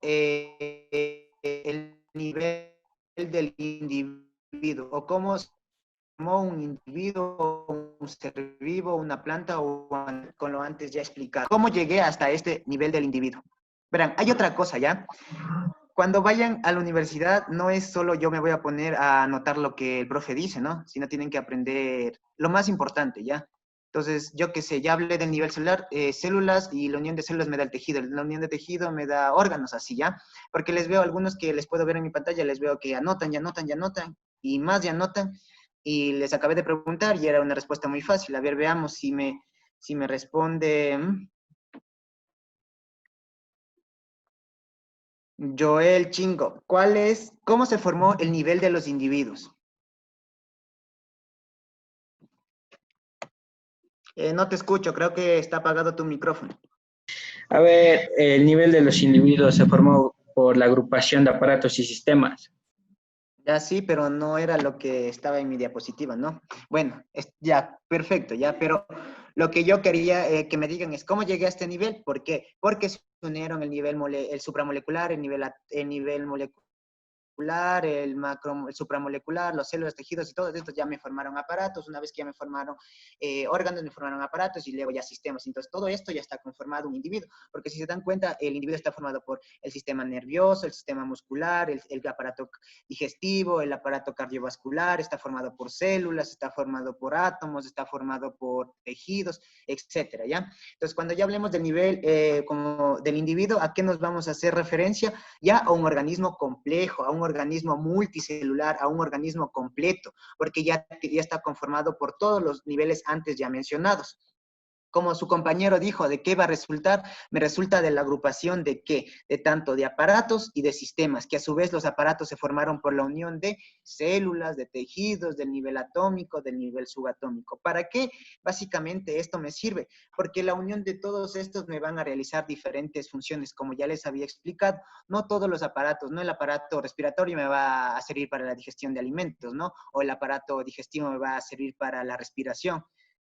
el nivel del individuo? ¿O cómo formó un individuo, un ser vivo, una planta o con lo antes ya explicado? ¿Cómo llegué hasta este nivel del individuo? Verán, hay otra cosa, ¿ya? Cuando vayan a la universidad, no es solo yo me voy a poner a anotar lo que el profe dice, ¿no? Sino tienen que aprender lo más importante, ¿ya? Entonces, yo qué sé, ya hablé del nivel celular, células, y la unión de células me da el tejido, la unión de tejido me da órganos, así, ¿ya? Porque les veo algunos que les puedo ver en mi pantalla, les veo que anotan, y anotan, y anotan, y más y anotan, y les acabé de preguntar y era una respuesta muy fácil. A ver, veamos si me responde Joel Chingo. ¿Cómo se formó el nivel de los individuos? No te escucho, creo que está apagado tu micrófono. A ver, el nivel de los individuos se formó por la agrupación de aparatos y sistemas. Ya sí, pero no era lo que estaba en mi diapositiva, ¿no? Bueno, ya, perfecto, ya, pero lo que yo quería que me digan es, ¿cómo llegué a este nivel? ¿Por qué? Porque se unieron el supramolecular, el nivel molecular, el supramolecular, las células, tejidos y todo esto ya me formaron aparatos. Una vez que ya me formaron órganos, me formaron aparatos y luego ya sistemas. Entonces todo esto ya está conformado un individuo, porque si se dan cuenta, el individuo está formado por el sistema nervioso, el sistema muscular, el aparato digestivo, el aparato cardiovascular, está formado por células, está formado por átomos, está formado por tejidos, etcétera, ¿ya? Entonces cuando ya hablemos del nivel como del individuo, ¿a qué nos vamos a hacer referencia? Ya a un organismo complejo, a un organismo multicelular, a un organismo completo, porque ya está conformado por todos los niveles antes ya mencionados. Como su compañero dijo, ¿de qué va a resultar? Me resulta de la agrupación de qué? De tanto de aparatos y de sistemas, que a su vez los aparatos se formaron por la unión de células, de tejidos, del nivel atómico, del nivel subatómico. ¿Para qué? Básicamente esto me sirve, porque la unión de todos estos me van a realizar diferentes funciones, como ya les había explicado. No todos los aparatos, no el aparato respiratorio me va a servir para la digestión de alimentos, ¿no? O el aparato digestivo me va a servir para la respiración,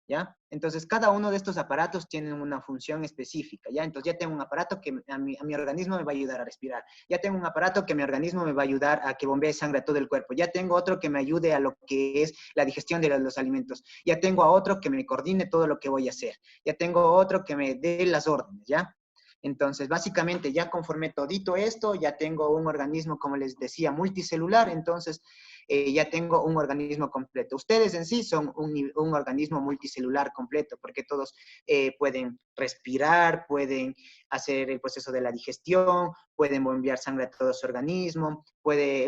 ¿ya? Entonces, cada uno de estos aparatos tiene una función específica, ¿ya? Entonces, ya tengo un aparato que a mi organismo me va a ayudar a respirar. Ya tengo un aparato que mi organismo me va a ayudar a que bombee sangre a todo el cuerpo. Ya tengo otro que me ayude a lo que es la digestión de los alimentos. Ya tengo a otro que me coordine todo lo que voy a hacer. Ya tengo otro que me dé las órdenes, ¿ya? Entonces, básicamente, ya conforme todito esto, ya tengo un organismo, como les decía, multicelular. Entonces, ya tengo un organismo completo. Ustedes en sí son un organismo multicelular completo, porque todos pueden respirar, pueden hacer el proceso de la digestión, pueden bombear sangre a todo su organismo,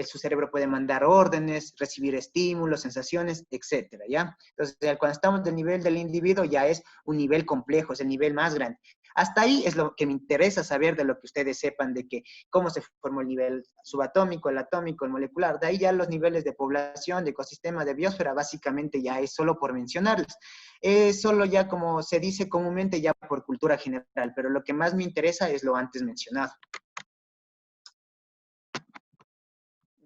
su cerebro puede mandar órdenes, recibir estímulos, sensaciones, etcétera, ¿ya? Entonces, cuando estamos del nivel del individuo, ya es un nivel complejo, es el nivel más grande. Hasta ahí es lo que me interesa saber, de lo que ustedes sepan de que cómo se formó el nivel subatómico, el atómico, el molecular. De ahí ya los niveles de población, de ecosistema, de biosfera, básicamente ya es solo por mencionarles. Es solo ya, como se dice comúnmente, ya por cultura general, pero lo que más me interesa es lo antes mencionado.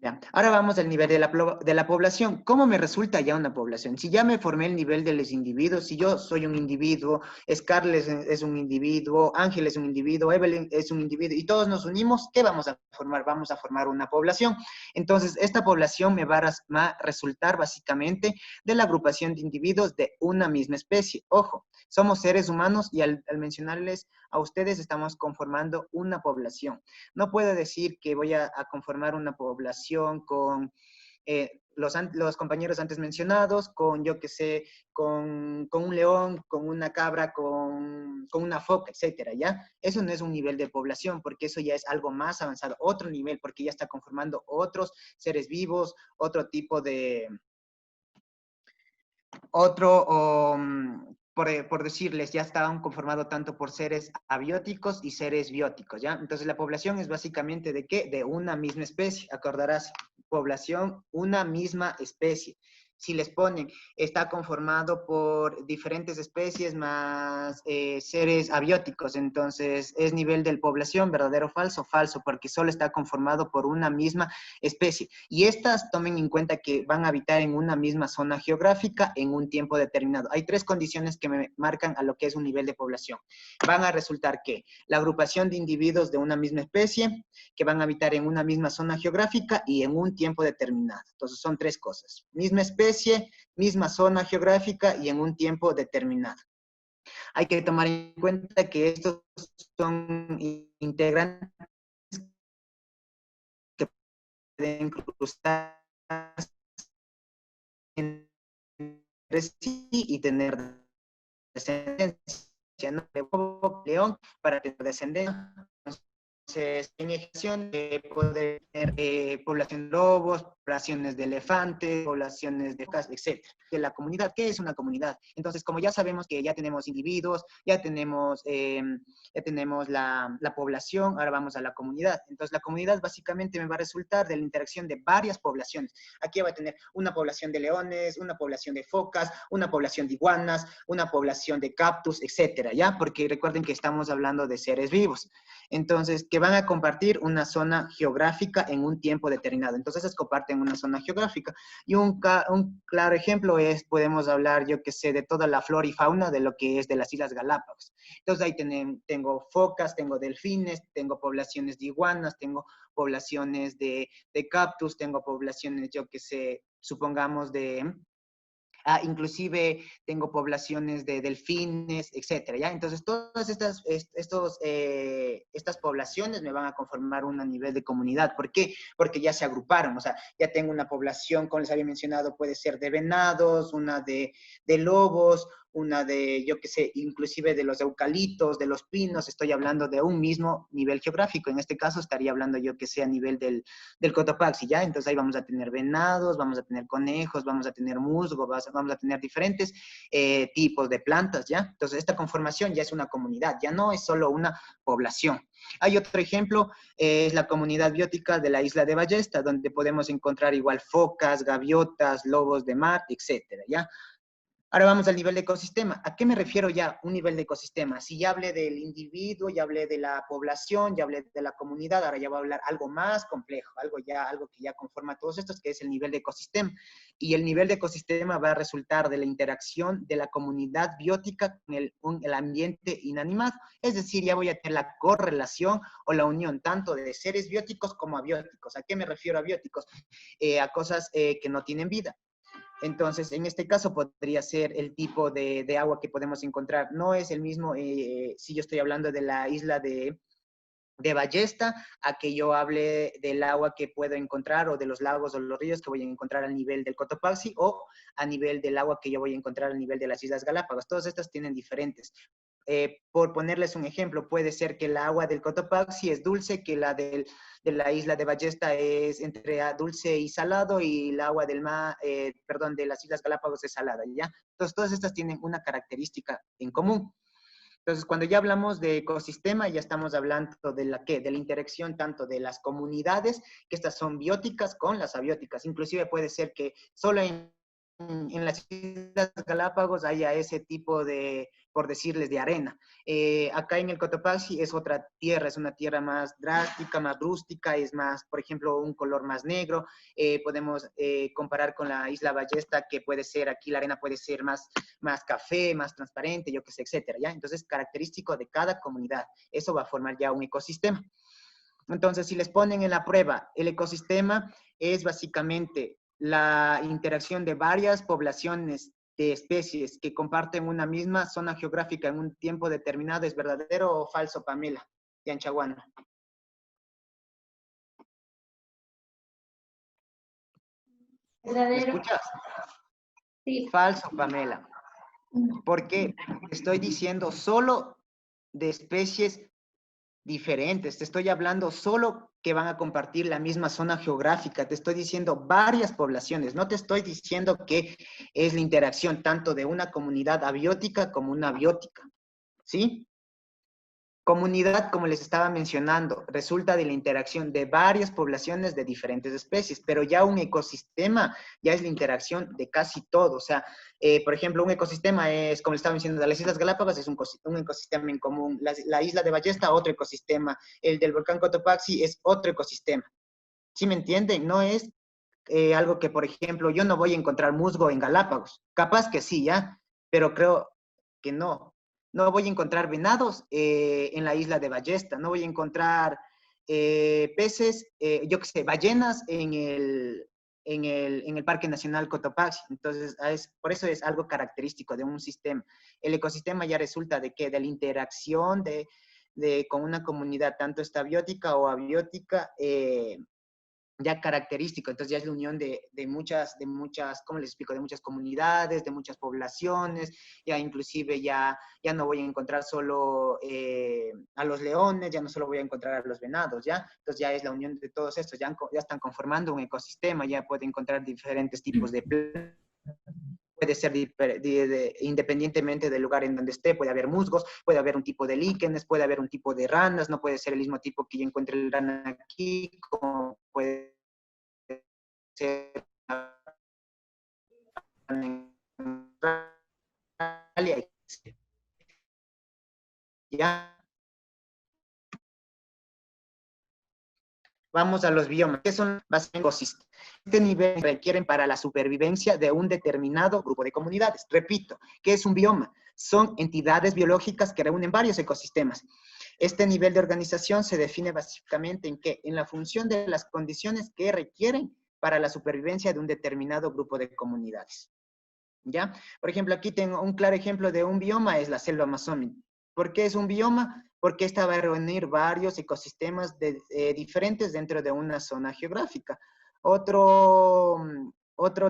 Ya. Ahora vamos al nivel de la población. ¿Cómo me resulta ya una población? Si ya me formé el nivel de los individuos, si yo soy un individuo, Scarlett es un individuo, Ángel es un individuo, Evelyn es un individuo, y todos nos unimos, ¿qué vamos a formar? Vamos a formar una población. Entonces, esta población me va a resultar básicamente de la agrupación de individuos de una misma especie. Ojo, somos seres humanos y al mencionarles a ustedes estamos conformando una población. No puedo decir que voy a conformar una población con los compañeros antes mencionados, con yo que sé, con un león, con una cabra, con una foca, etcétera, ¿ya? Eso no es un nivel de población, porque eso ya es algo más avanzado, otro nivel, porque ya está conformando otros seres vivos, otro tipo de, por decirles, ya estaban conformados tanto por seres abióticos y seres bióticos, ¿ya? Entonces, la población es básicamente ¿de qué? De una misma especie, acordarás, población, una misma especie. Si les ponen, está conformado por diferentes especies más seres abióticos, entonces, ¿es nivel de población verdadero o falso? Falso, porque solo está conformado por una misma especie. Y estas, tomen en cuenta que van a habitar en una misma zona geográfica en un tiempo determinado. Hay tres condiciones que me marcan a lo que es un nivel de población. Van a resultar que la agrupación de individuos de una misma especie, que van a habitar en una misma zona geográfica y en un tiempo determinado. Entonces son tres cosas. Misma especie, misma zona geográfica y en un tiempo determinado. Hay que tomar en cuenta que estos son integrantes que pueden cruzar entre sí y tener descendencia, ¿no? León para tener descendencia. Entonces, en ejecución puede tener población de lobos, poblaciones de elefantes, poblaciones de casas, etc. De la comunidad, ¿qué es una comunidad? Entonces, como ya sabemos que ya tenemos individuos, ya tenemos la población, ahora vamos a la comunidad. Entonces, la comunidad básicamente me va a resultar de la interacción de varias poblaciones. Aquí va a tener una población de leones, una población de focas, una población de iguanas, una población de cactus, etcétera, ¿ya? Porque recuerden que estamos hablando de seres vivos. Entonces, que van a compartir una zona geográfica en un tiempo determinado. Entonces, se comparten una zona geográfica. Y un claro ejemplo es, podemos hablar, yo que sé, de toda la flora y fauna de lo que es de las Islas Galápagos. Entonces, ahí tengo focas, tengo delfines, tengo poblaciones de iguanas, tengo poblaciones de cactus, tengo poblaciones, yo que sé, supongamos inclusive tengo poblaciones de delfines, etcétera, ¿ya? Entonces, todas estas poblaciones me van a conformar un nivel de comunidad. ¿Por qué? Porque ya se agruparon, o sea, ya tengo una población, como les había mencionado, puede ser de venados, una de lobos, una de, yo qué sé, inclusive de los eucaliptos, de los pinos, estoy hablando de un mismo nivel geográfico. En este caso estaría hablando yo que sea a nivel del Cotopaxi, ¿ya? Entonces ahí vamos a tener venados, vamos a tener conejos, vamos a tener musgo, vamos a tener diferentes tipos de plantas, ¿ya? Entonces esta conformación ya es una comunidad, ya no es solo una población. Hay otro ejemplo, es la comunidad biótica de la isla de Ballesta, donde podemos encontrar igual focas, gaviotas, lobos de mar, etcétera, ¿ya? Ahora vamos al nivel de ecosistema. ¿A qué me refiero ya un nivel de ecosistema? Si ya hablé del individuo, ya hablé de la población, ya hablé de la comunidad, ahora ya voy a hablar algo más complejo, algo que ya conforma todos estos, que es el nivel de ecosistema. Y el nivel de ecosistema va a resultar de la interacción de la comunidad biótica con el ambiente inanimado. Es decir, ya voy a tener la correlación o la unión tanto de seres bióticos como abióticos. ¿A qué me refiero a bióticos? A cosas que no tienen vida. Entonces, en este caso podría ser el tipo de agua que podemos encontrar. No es el mismo si yo estoy hablando de la isla de Ballesta, a que yo hable del agua que puedo encontrar o de los lagos o los ríos que voy a encontrar al nivel del Cotopaxi o a nivel del agua que yo voy a encontrar al nivel de las Islas Galápagos. Todas estas tienen diferentes. Por ponerles un ejemplo, puede ser que el agua del Cotopaxi es dulce, que la de la isla de Ballesta es entre dulce y salado, y el agua del mar, de las Islas Galápagos es salada, ¿ya? Entonces, todas estas tienen una característica en común. Entonces, cuando ya hablamos de ecosistema, ya estamos hablando de la interacción tanto de las comunidades, que estas son bióticas, con las abióticas. Inclusive puede ser que solo en en las Islas Galápagos haya ese tipo de, por decirles, de arena. Acá en el Cotopaxi es otra tierra, es una tierra más drástica, más rústica, es más, por ejemplo, un color más negro. Podemos comparar con la Isla Ballesta, que puede ser, aquí la arena puede ser más café, más transparente, yo qué sé, etcétera, ¿ya? Entonces, característico de cada comunidad. Eso va a formar ya un ecosistema. Entonces, si les ponen en la prueba, el ecosistema es básicamente la interacción de varias poblaciones de especies que comparten una misma zona geográfica en un tiempo determinado. ¿Es verdadero o falso, Pamela de Anchaguana? ¿Me Verdadero. escuchas? Sí. Falso, Pamela. ¿Por qué? Estoy diciendo solo de especies diferentes. Te estoy hablando solo que van a compartir la misma zona geográfica. Te estoy diciendo varias poblaciones. No te estoy diciendo que es la interacción tanto de una comunidad abiótica como una biótica. ¿Sí? Comunidad, como les estaba mencionando, resulta de la interacción de varias poblaciones de diferentes especies, pero ya un ecosistema ya es la interacción de casi todo. O sea, por ejemplo, un ecosistema es, como les estaba mencionando, de las Islas Galápagos es un ecosistema en común. La isla de Ballesta, otro ecosistema. El del volcán Cotopaxi es otro ecosistema. ¿Sí me entienden? No es algo que, por ejemplo, yo no voy a encontrar musgo en Galápagos. Capaz que sí, ¿ya? Pero creo que no. No voy a encontrar venados en la isla de Ballesta. No voy a encontrar peces, yo qué sé, ballenas en el Parque Nacional Cotopaxi. Entonces, por eso es algo característico de un sistema. El ecosistema ya resulta de que de la interacción con una comunidad, tanto esta biótica o abiótica, ya característico. Entonces ya es la unión de muchas, ¿cómo les explico? De muchas comunidades, de muchas poblaciones, ya inclusive ya no voy a encontrar solo a los leones, ya no solo voy a encontrar a los venados, ¿ya? Entonces ya es la unión de todos estos, ya están conformando un ecosistema, ya puede encontrar diferentes tipos de plantas. Puede ser independientemente del lugar en donde esté, puede haber musgos, puede haber un tipo de líquenes, puede haber un tipo de ranas, no puede ser el mismo tipo que yo encuentre el rana aquí, como puede ser en Australia. Ya. Vamos a los biomas. ¿Qué son los ecosistemas? Este nivel requieren para la supervivencia de un determinado grupo de comunidades. Repito, ¿qué es un bioma? Son entidades biológicas que reúnen varios ecosistemas. Este nivel de organización se define básicamente en qué? En la función de las condiciones que requieren para la supervivencia de un determinado grupo de comunidades. ¿Ya? Por ejemplo, aquí tengo un claro ejemplo de un bioma, es la selva amazónica. ¿Por qué es un bioma? Porque esta va a reunir varios ecosistemas diferentes dentro de una zona geográfica. Otro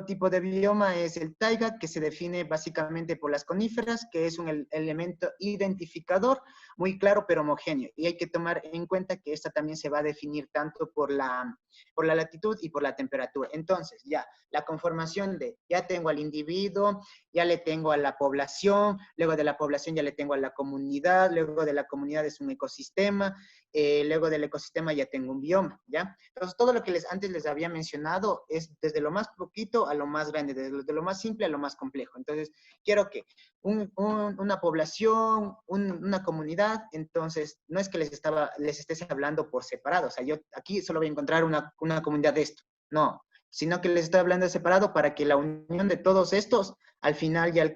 tipo de bioma es el taiga, que se define básicamente por las coníferas, que es un elemento identificador muy claro pero homogéneo. Y hay que tomar en cuenta que esta también se va a definir tanto por la latitud y por la temperatura. Entonces, ya, la conformación ya tengo al individuo, ya le tengo a la población, luego de la población ya le tengo a la comunidad, luego de la comunidad es un ecosistema, luego del ecosistema ya tengo un bioma, ¿ya? Entonces, todo lo que antes les había mencionado es desde lo más poquito a lo más grande, desde lo más simple a lo más complejo. Entonces, quiero que una población, una comunidad, entonces, no es que les estés hablando por separado, o sea, yo aquí solo voy a encontrar una comunidad de esto, no, sino que les estoy hablando de separado para que la unión de todos estos, al final ya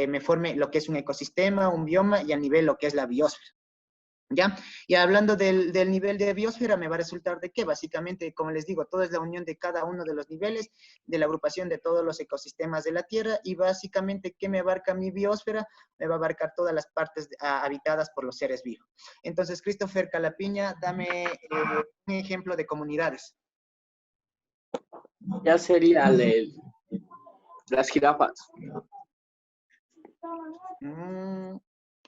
me forme lo que es un ecosistema, un bioma, y al nivel lo que es la biosfera. ¿Ya? Y hablando del nivel de biosfera, me va a resultar de que básicamente, como les digo, todo es la unión de cada uno de los niveles, de la agrupación de todos los ecosistemas de la Tierra, y básicamente, ¿qué me abarca mi biosfera? Me va a abarcar todas las partes habitadas por los seres vivos. Entonces, Christopher Calapiña, dame un ejemplo de comunidades. Ya sería las jirafas.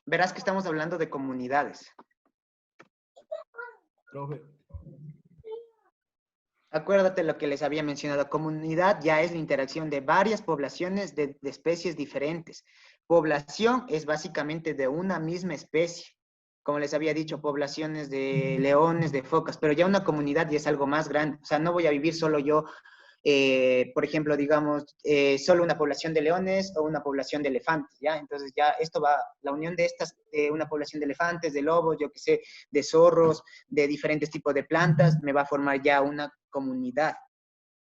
Verás que estamos hablando de comunidades. Profe. Acuérdate lo que les había mencionado. Comunidad ya es la interacción de varias poblaciones de especies diferentes. Población es básicamente de una misma especie. Como les había dicho, poblaciones de leones, de focas, pero ya una comunidad ya es algo más grande. O sea, no voy a vivir solo yo por ejemplo, digamos, solo una población de leones o una población de elefantes, ¿ya? Entonces ya esto va, la unión de estas, una población de elefantes, de lobos, yo qué sé, de zorros, de diferentes tipos de plantas, me va a formar ya una comunidad.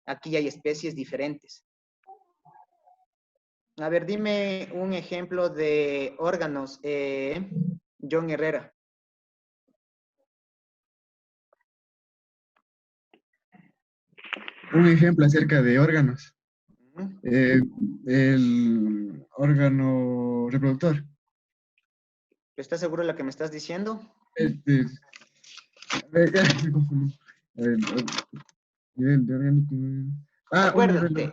Aquí ya hay especies diferentes. A ver, dime un ejemplo de órganos, John Herrera. Un ejemplo acerca de órganos. Ujú. El órgano reproductor. ¿Estás seguro de lo que me estás diciendo? Este, ya me confundí. Nivel de orgánico. Acuérdate,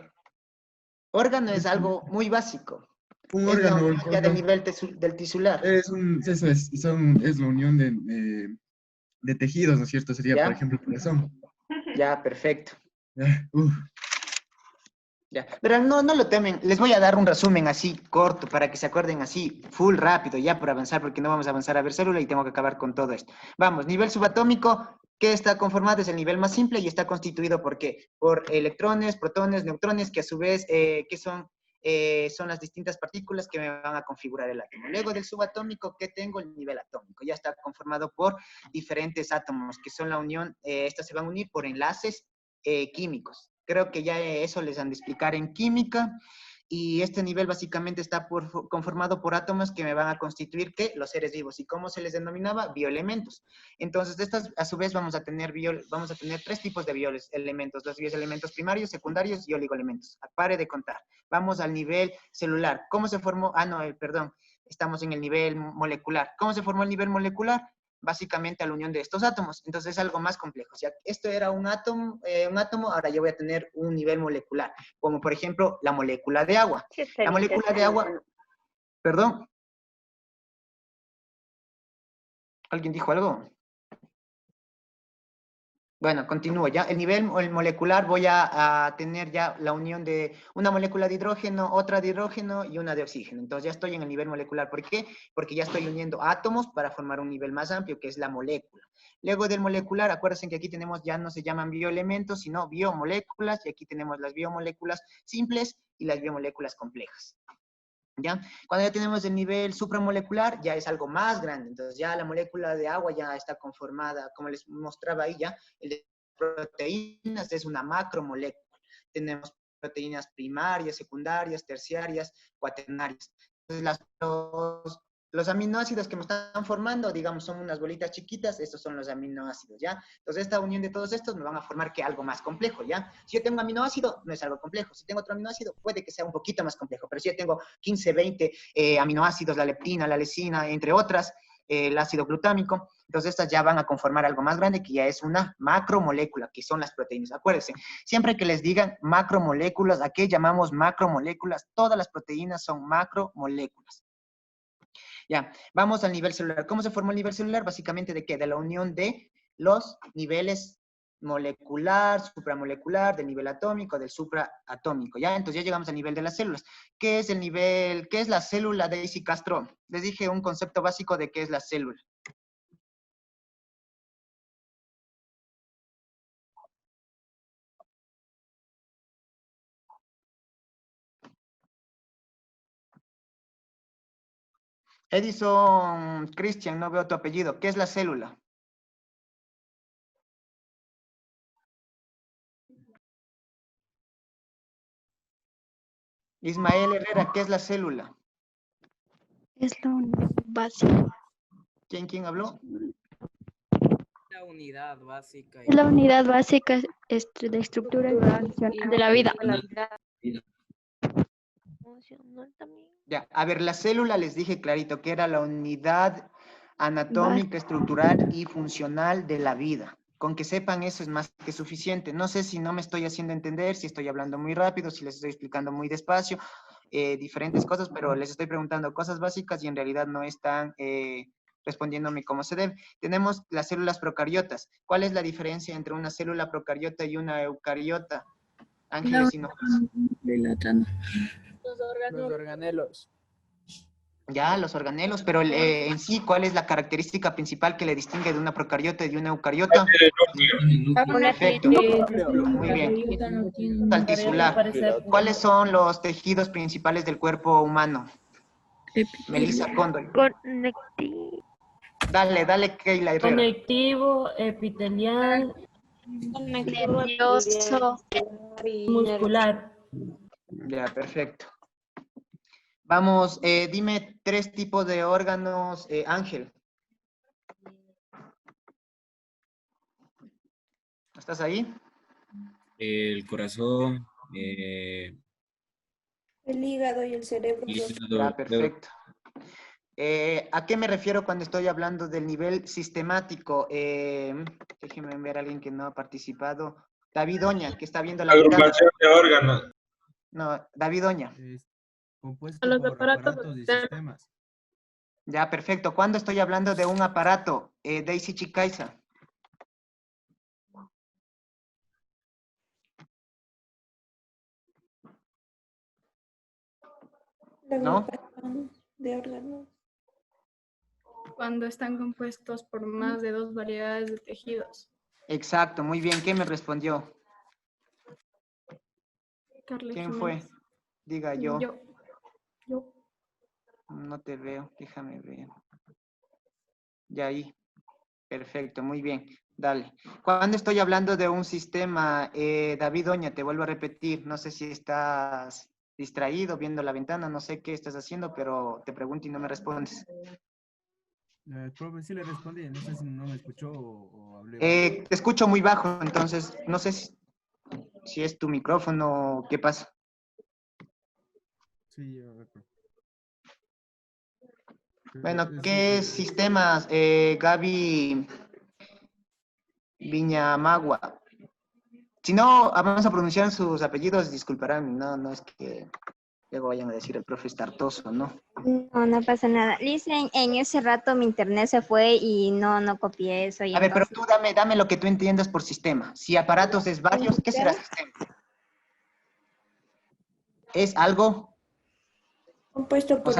órgano es algo muy básico. Un Es la órgano. unión ya del nivel del tisular. Es la unión de tejidos, ¿no es cierto? Sería, ¿Ya? por ejemplo, el corazón. Ya, perfecto. Ya, Ya. Pero no lo temen. Les voy a dar un resumen así corto para que se acuerden así, full rápido, ya por avanzar, porque no vamos a avanzar a ver célula y tengo que acabar con todo esto. Vamos, nivel subatómico, ¿qué está conformado? Es el nivel más simple y está constituido ¿por qué? Por electrones, protones, neutrones, que a su vez, ¿qué son? Son las distintas partículas que me van a configurar el átomo. Luego del subatómico, ¿qué tengo? El nivel atómico. Ya está conformado por diferentes átomos, que son la unión, estas se van a unir por enlaces químicos. Creo que ya eso les han de explicar en química. Y este nivel básicamente está conformado por átomos que me van a constituir, ¿qué? Los seres vivos. ¿Y cómo se les denominaba? Bioelementos. Entonces, estas, a su vez, vamos a tener tres tipos de bioelementos. Los bioelementos primarios, secundarios y oligoelementos. Pare de contar. Vamos al nivel celular. ¿Cómo se formó? Perdón. Estamos en el nivel molecular. ¿Cómo se formó el nivel molecular? Básicamente a la unión de estos átomos. Entonces es algo más complejo. O sea, esto era un átomo, ahora yo voy a tener un nivel molecular, como por ejemplo la molécula de agua. La molécula de agua, perdón. ¿Alguien dijo algo? Bueno, continúo ya. El nivel molecular voy a tener ya la unión de una molécula de hidrógeno, otra de hidrógeno y una de oxígeno. Entonces ya estoy en el nivel molecular. ¿Por qué? Porque ya estoy uniendo átomos para formar un nivel más amplio, que es la molécula. Luego del molecular, acuérdense que aquí tenemos, ya no se llaman bioelementos, sino biomoléculas, y aquí tenemos las biomoléculas simples y las biomoléculas complejas. ¿Ya? Cuando ya tenemos el nivel supramolecular, ya es algo más grande. Entonces ya la molécula de agua ya está conformada, como les mostraba ahí ya, el de proteínas es una macromolécula. Tenemos proteínas primarias, secundarias, terciarias, cuaternarias. Entonces los aminoácidos que me están formando, digamos, son unas bolitas chiquitas, estos son los aminoácidos, ¿ya? Entonces, esta unión de todos estos me van a formar que algo más complejo, ¿ya? Si yo tengo aminoácido, no es algo complejo. Si tengo otro aminoácido, puede que sea un poquito más complejo, pero si yo tengo 15, 20 aminoácidos, la leptina, la leucina, entre otras, el ácido glutámico, entonces estas ya van a conformar algo más grande que ya es una macromolécula, que son las proteínas. Acuérdense, siempre que les digan macromoléculas, ¿a qué llamamos macromoléculas? Todas las proteínas son macromoléculas. Ya, vamos al nivel celular. ¿Cómo se formó el nivel celular? Básicamente, ¿de qué? De la unión de los niveles molecular, supramolecular, del nivel atómico, del supraatómico, ¿ya? Entonces ya llegamos al nivel de las células. ¿Qué es el nivel, qué es la célula, Daisy Castro? Les dije un concepto básico de qué es la célula. Edison Christian, no veo tu apellido. ¿Qué es la célula? Ismael Herrera, ¿qué es la célula? Es la unidad básica. ¿Quién habló? La unidad básica. Es la unidad básica de estructura y función de la vida. Ya, a ver, la célula les dije clarito que era la unidad anatómica, estructural y funcional de la vida. Con que sepan eso es más que suficiente. No sé si no me estoy haciendo entender, si estoy hablando muy rápido, si les estoy explicando muy despacio, diferentes cosas, pero les estoy preguntando cosas básicas y en realidad no están respondiéndome como se debe. Tenemos las células procariotas. ¿Cuál es la diferencia entre una célula procariota y una eucariota? Ángeles Hinojosa. De la trama. Los organelos. Ya, los organelos, pero en sí, ¿cuál es la característica principal que le distingue de una procariota y de una eucariota? Perfecto, muy bien. Altisular. ¿Cuáles son los tejidos principales del cuerpo humano? Melissa Cóndor. Dale, Keila Herrera. Conectivo, epitelial, Nervioso. muscular. Ya, perfecto. Vamos, dime 3 tipos de órganos, Ángel. ¿Estás ahí? El corazón, El hígado y el cerebro. Ya, perfecto. ¿A qué me refiero cuando estoy hablando del nivel sistemático? Déjenme ver a alguien que no ha participado. David Oña, que está viendo la ventana. Agrupación de órganos. No, David Oña. Compuesto por aparatos y sistemas. Ya, perfecto. ¿Cuándo estoy hablando de un aparato? Daisy Chicaiza. ¿No? De órganos. Cuando están compuestos por más de 2 variedades de tejidos. Exacto, muy bien. ¿Quién me respondió? Carla ¿Quién Jiménez. fue? Diga yo. Yo. No te veo, déjame ver. Ya ahí. Perfecto, muy bien. Dale. Cuando estoy hablando de un sistema, David Oña, te vuelvo a repetir, no sé si estás distraído viendo la ventana, no sé qué estás haciendo, pero te pregunto y no me respondes. Profe, sí le respondí, no sé si no me escuchó o hablé. Te escucho muy bajo, entonces no sé si es tu micrófono o qué pasa. Sí, a ver, profe. Bueno, ¿qué sistemas, Gaby Viñamagua? Si no, vamos a pronunciar sus apellidos, disculparán, no es que luego vayan a decir el profe es tartoso, ¿no? No pasa nada. Liz, en ese rato mi internet se fue y no copié eso. Y A ver, pero entonces... tú dame lo que tú entiendas por sistema. Si aparatos es varios, ¿qué será sistema? ¿Es algo? Compuesto por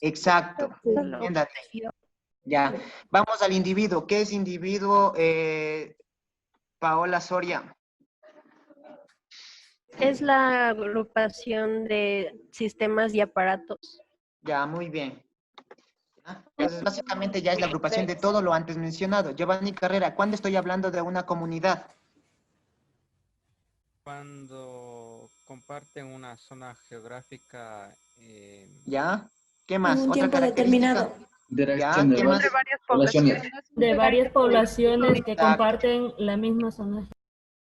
exacto. Entiéndate. Ya. Vamos al individuo. ¿Qué es individuo, Paola Soria? Es la agrupación de sistemas y aparatos. Ya, muy bien. Entonces, básicamente ya es la agrupación de todo lo antes mencionado. Giovanni Carrera, ¿cuándo estoy hablando de una comunidad? Cuando comparten una zona geográfica. ¿Ya? ¿Qué más? En un ¿Otra tiempo característica? determinado. ¿Ya? ¿Qué más? De varias poblaciones que comparten la misma zona.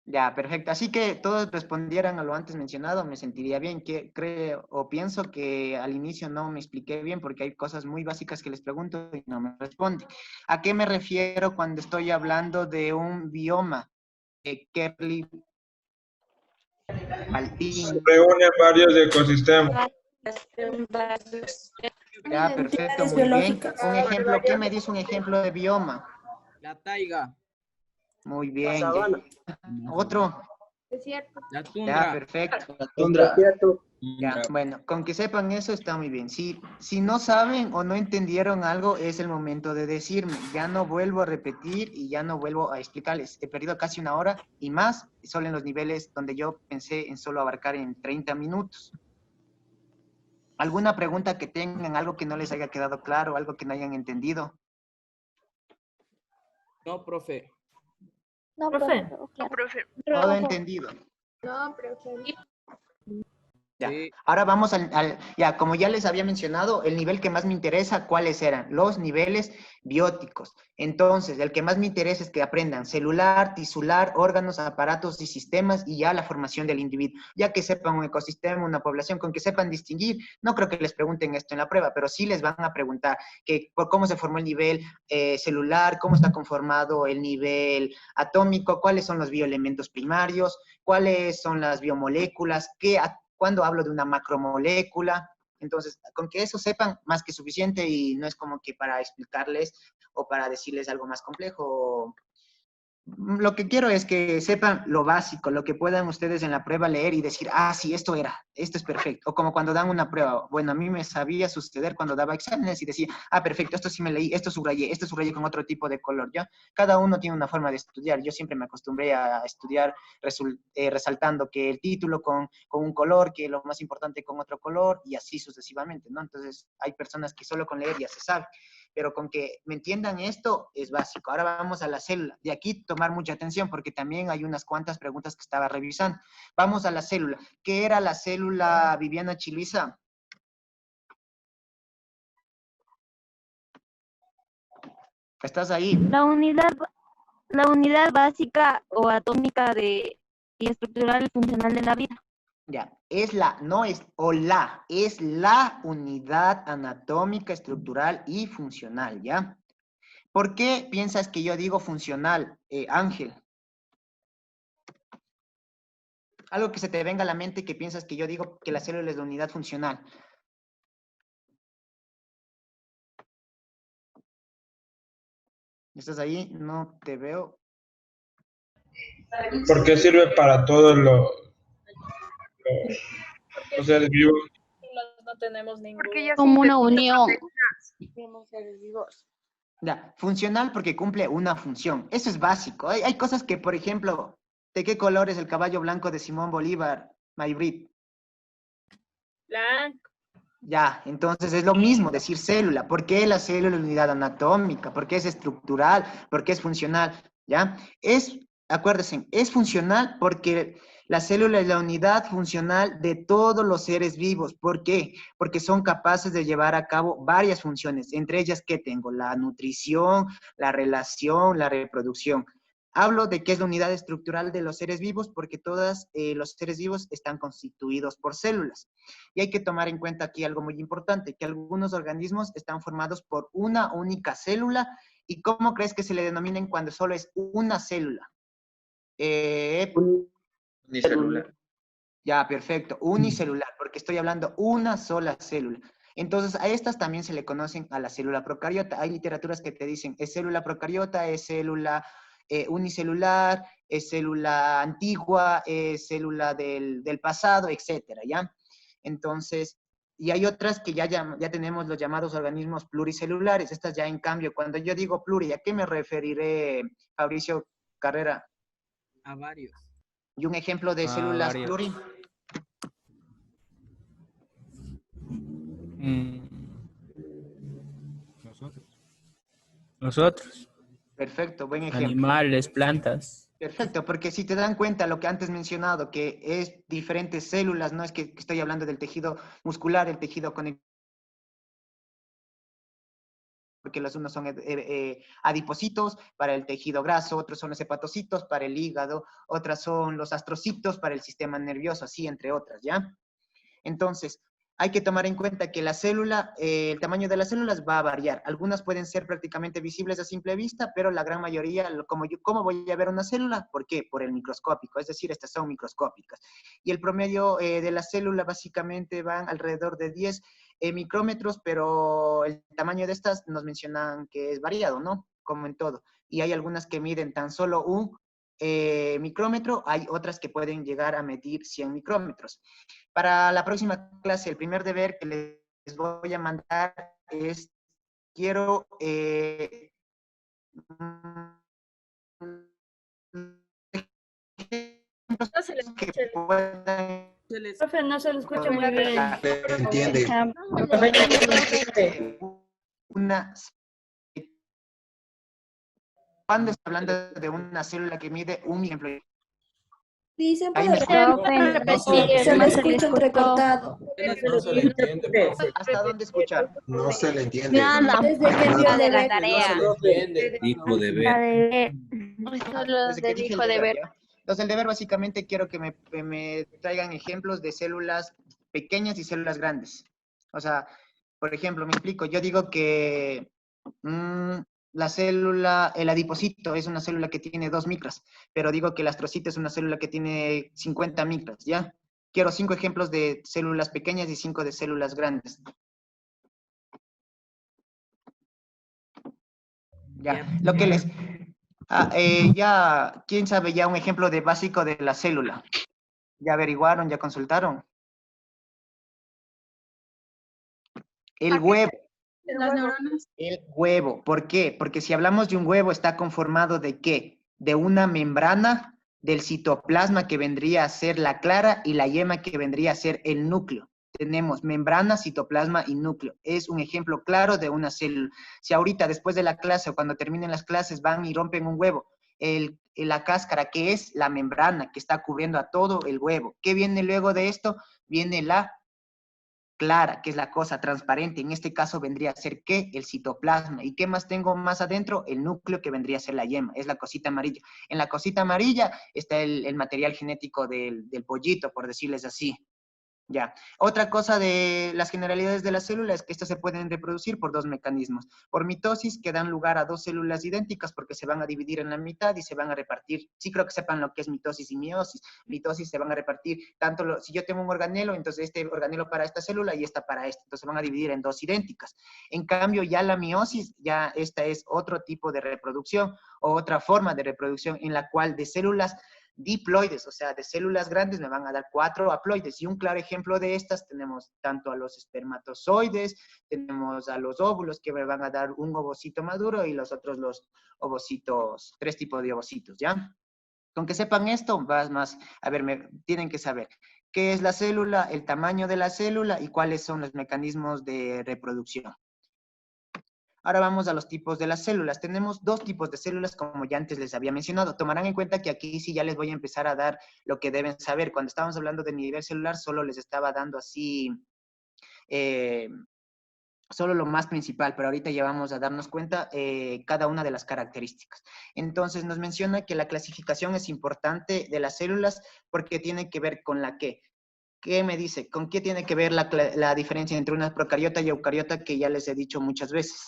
Ya, perfecto. Así que todos respondieran a lo antes mencionado, me sentiría bien. Creo o pienso que al inicio no me expliqué bien porque hay cosas muy básicas que les pregunto y no me responden. ¿A qué me refiero cuando estoy hablando de un bioma? Kerly, Baltín. Reúnen varios ecosistemas. Ya, perfecto, muy bien. Un ejemplo, ¿qué me dice un ejemplo de bioma? La taiga. Muy bien. Otro. La tundra. Ya, perfecto. Tundra. Ya, bueno, con que sepan eso está muy bien. Si no saben o no entendieron algo, es el momento de decirme. Ya no vuelvo a repetir y ya no vuelvo a explicarles. He perdido casi 1 hora y más, solo en los niveles donde yo pensé en solo abarcar en 30 minutos. ¿Alguna pregunta que tengan, algo que no les haya quedado claro, algo que no hayan entendido? No, profe. No, profe. Todo entendido. No, profe. Ya. Ahora vamos ya, como ya les había mencionado, el nivel que más me interesa, ¿cuáles eran? Los niveles bióticos. Entonces, el que más me interesa es que aprendan celular, tisular, órganos, aparatos y sistemas y ya la formación del individuo. Ya que sepan un ecosistema, una población, con que sepan distinguir, no creo que les pregunten esto en la prueba, pero sí les van a preguntar por cómo se formó el nivel celular, cómo está conformado el nivel atómico, cuáles son los bioelementos primarios, cuáles son las biomoléculas, cuando hablo de una macromolécula. Entonces, con que eso sepan, más que suficiente y no es como que para explicarles o para decirles algo más complejo. Lo que quiero es que sepan lo básico, lo que puedan ustedes en la prueba leer y decir, ah, sí, esto es perfecto. O como cuando dan una prueba. Bueno, a mí me sabía suceder cuando daba exámenes y decía, ah, perfecto, esto sí me leí, esto subrayé con otro tipo de color, ¿ya? Cada uno tiene una forma de estudiar. Yo siempre me acostumbré a estudiar resaltando que el título con un color, que lo más importante con otro color y así sucesivamente, ¿no? Entonces, hay personas que solo con leer ya se sabe. Pero con que me entiendan esto es básico. Ahora vamos a la célula. De aquí tomar mucha atención porque también hay unas cuantas preguntas que estaba revisando. Vamos a la célula. ¿Qué era la célula, Viviana Chiliza? ¿Estás ahí? La unidad básica o atómica y estructural y funcional de la vida. Ya, es la unidad anatómica, estructural y funcional, ¿ya? ¿Por qué piensas que yo digo funcional, Ángel? Algo que se te venga a la mente que piensas que yo digo que la célula es la unidad funcional. ¿Estás ahí? No te veo. ¿Por qué sirve para todos los seres vivos? No tenemos ningún... Como una unión. Ya, funcional porque cumple una función. Eso es básico. Hay cosas que, por ejemplo, ¿de qué color es el caballo blanco de Simón Bolívar, Maybrit? Blanco. Ya, entonces es lo mismo decir célula. ¿Por qué la célula es unidad anatómica? ¿Por qué es estructural? ¿Por qué es funcional? ¿Ya? Acuérdense, es funcional porque la célula es la unidad funcional de todos los seres vivos. ¿Por qué? Porque son capaces de llevar a cabo varias funciones, entre ellas, ¿qué tengo? La nutrición, la relación, la reproducción. Hablo de que es la unidad estructural de los seres vivos porque todos los seres vivos están constituidos por células. Y hay que tomar en cuenta aquí algo muy importante, que algunos organismos están formados por una única célula. ¿Y cómo crees que se le denominen cuando solo es una célula? Unicelular. Ya, perfecto. Unicelular, porque estoy hablando una sola célula. Entonces, a estas también se le conocen a la célula procariota. Hay literaturas que te dicen, es célula procariota, es célula unicelular, es célula antigua, es célula del pasado, etcétera, ¿ya? Entonces, y hay otras que ya tenemos los llamados organismos pluricelulares. Estas ya, en cambio, cuando yo digo pluri, ¿a qué me referiré, Fabricio Carrera? A varios. Y un ejemplo de células varios. pluri. Nosotros. Perfecto, buen ejemplo. Animales, plantas. Perfecto, porque si te dan cuenta lo que antes mencionado, que es diferentes células, no es que estoy hablando del tejido muscular, el tejido conectivo, porque los unos son adipocitos para el tejido graso, otros son los hepatocitos para el hígado, otras son los astrocitos para el sistema nervioso, así entre otras, ¿ya? Entonces, hay que tomar en cuenta que la célula, el tamaño de las células va a variar. Algunas pueden ser prácticamente visibles a simple vista, pero la gran mayoría, ¿cómo voy a ver una célula? ¿Por qué? Por el microscópico, es decir, estas son microscópicas. Y el promedio de la célula básicamente van alrededor de 10 micrómetros, pero el tamaño de estas nos mencionan que es variado, ¿no? Como en todo. Y hay algunas que miden tan solo un micrómetro, hay otras que pueden llegar a medir 100 micrómetros. Para la próxima clase, el primer deber que les voy a mandar es, quiero Profe, no se lo escucha muy bien. Entiende. Cuando está hablando de una célula que mide un ejemplo. Dicen Ahí para me repetir, se me escucha entrecortado. No se le entiende, profe. ¿Hasta dónde escuchar? No se le entiende. Desde que dio Nada. de la tarea. No se le entiende. Hijo de ver. Solo Desde que del dije hijo el de deber, ver. ¿ya? Entonces, el deber básicamente quiero que me traigan ejemplos de células pequeñas y células grandes. O sea, por ejemplo, me explico. Yo digo que la célula, el adipocito es una célula que tiene 2 micras, pero digo que el astrocito es una célula que tiene 50 micras, ¿ya? Quiero 5 ejemplos de células pequeñas y 5 de células grandes. Ya, lo que les... Ya, ¿quién sabe ya un ejemplo de básico de la célula? ¿Ya averiguaron, ya consultaron? El huevo. Las neuronas. El huevo. ¿Por qué? Porque si hablamos de un huevo, está conformado ¿de qué? De una membrana del citoplasma que vendría a ser la clara y la yema que vendría a ser el núcleo. Tenemos membrana, citoplasma y núcleo. Es un ejemplo claro de una célula. Si ahorita, después de la clase o cuando terminen las clases, van y rompen un huevo, la cáscara, que es la membrana que está cubriendo a todo el huevo. ¿Qué viene luego de esto? Viene la clara, que es la cosa transparente. En este caso vendría a ser ¿qué? El citoplasma. ¿Y qué más tengo más adentro? El núcleo, que vendría a ser la yema. Es la cosita amarilla. En la cosita amarilla está el material genético del pollito, por decirles así. Ya. Otra cosa de las generalidades de la célula es que estas se pueden reproducir por dos mecanismos. Por mitosis, que dan lugar a dos células idénticas porque se van a dividir en la mitad y se van a repartir. Sí creo que sepan lo que es mitosis y meiosis. Mitosis se van a repartir tanto, si yo tengo un organelo, entonces este organelo para esta célula y esta para esta. Entonces se van a dividir en dos idénticas. En cambio, ya la meiosis, ya esta es otro tipo de reproducción o otra forma de reproducción en la cual de células diploides, o sea, de células grandes me van a dar 4 haploides. Y un claro ejemplo de estas tenemos tanto a los espermatozoides, tenemos a los óvulos que me van a dar un ovocito maduro y los otros los ovocitos, 3 tipos de ovocitos, ¿ya? Con que sepan esto, más, a ver, tienen que saber qué es la célula, el tamaño de la célula y cuáles son los mecanismos de reproducción. Ahora vamos a los tipos de las células. Tenemos dos tipos de células, como ya antes les había mencionado. Tomarán en cuenta que aquí sí ya les voy a empezar a dar lo que deben saber. Cuando estábamos hablando de nivel celular, solo les estaba dando así, solo lo más principal, pero ahorita ya vamos a darnos cuenta cada una de las características. Entonces nos menciona que la clasificación es importante de las células porque tiene que ver con la qué. ¿Qué me dice? ¿Con qué tiene que ver la diferencia entre una procariota y eucariota que ya les he dicho muchas veces?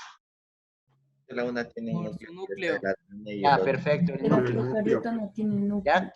La una tiene núcleo. Ya, perfecto. El núcleo. Eucariota no tiene núcleo. ¿Ya?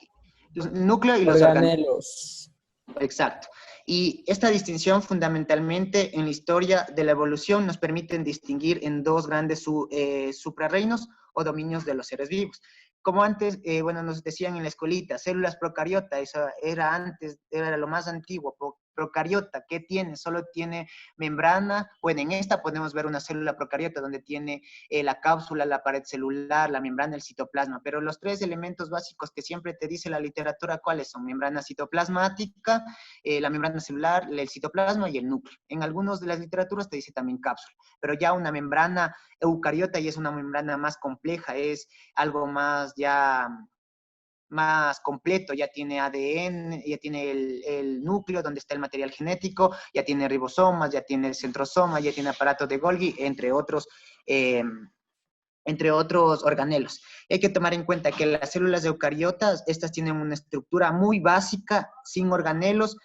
El núcleo y los organelos. Exacto. Y esta distinción fundamentalmente en la historia de la evolución nos permiten distinguir en dos grandes suprarreinos o dominios de los seres vivos. Como antes, bueno, nos decían en la escuelita, células procariota, eso era antes, era lo más antiguo. Procariota, ¿qué tiene? Solo tiene membrana. Bueno, en esta podemos ver una célula procariota donde tiene la cápsula, la pared celular, la membrana, el citoplasma. Pero los tres elementos básicos que siempre te dice la literatura, ¿cuáles son? Membrana citoplasmática, la membrana celular, el citoplasma y el núcleo. En algunas de las literaturas te dice también cápsula. Pero ya una membrana eucariota ya es una membrana más compleja, es algo más ya más completo, ya tiene ADN, ya tiene el núcleo donde está el material genético, ya tiene ribosomas, ya tiene el centrosoma, ya tiene aparato de Golgi, entre otros organelos. Hay que tomar en cuenta que las células eucariotas, estas tienen una estructura muy básica, sin organelos,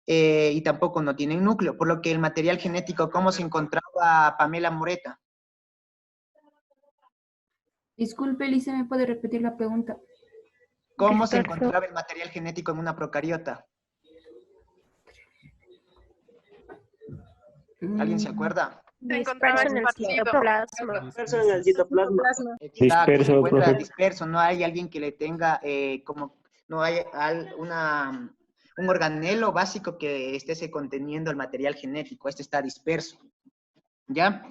y tampoco no tienen núcleo, por lo que el material genético, ¿cómo se encontraba Pamela Moreta? Disculpe, Elise, ¿me puede repetir la pregunta? ¿Cómo se encontraba el material genético en una procariota? ¿Alguien se acuerda? Disperso en el citoplasma. Disperso en el citoplasma. Exacto, Disperso, se encuentra profe. disperso, no hay alguien que le tenga no hay un organelo básico que esté conteniendo el material genético, este está disperso, ¿ya?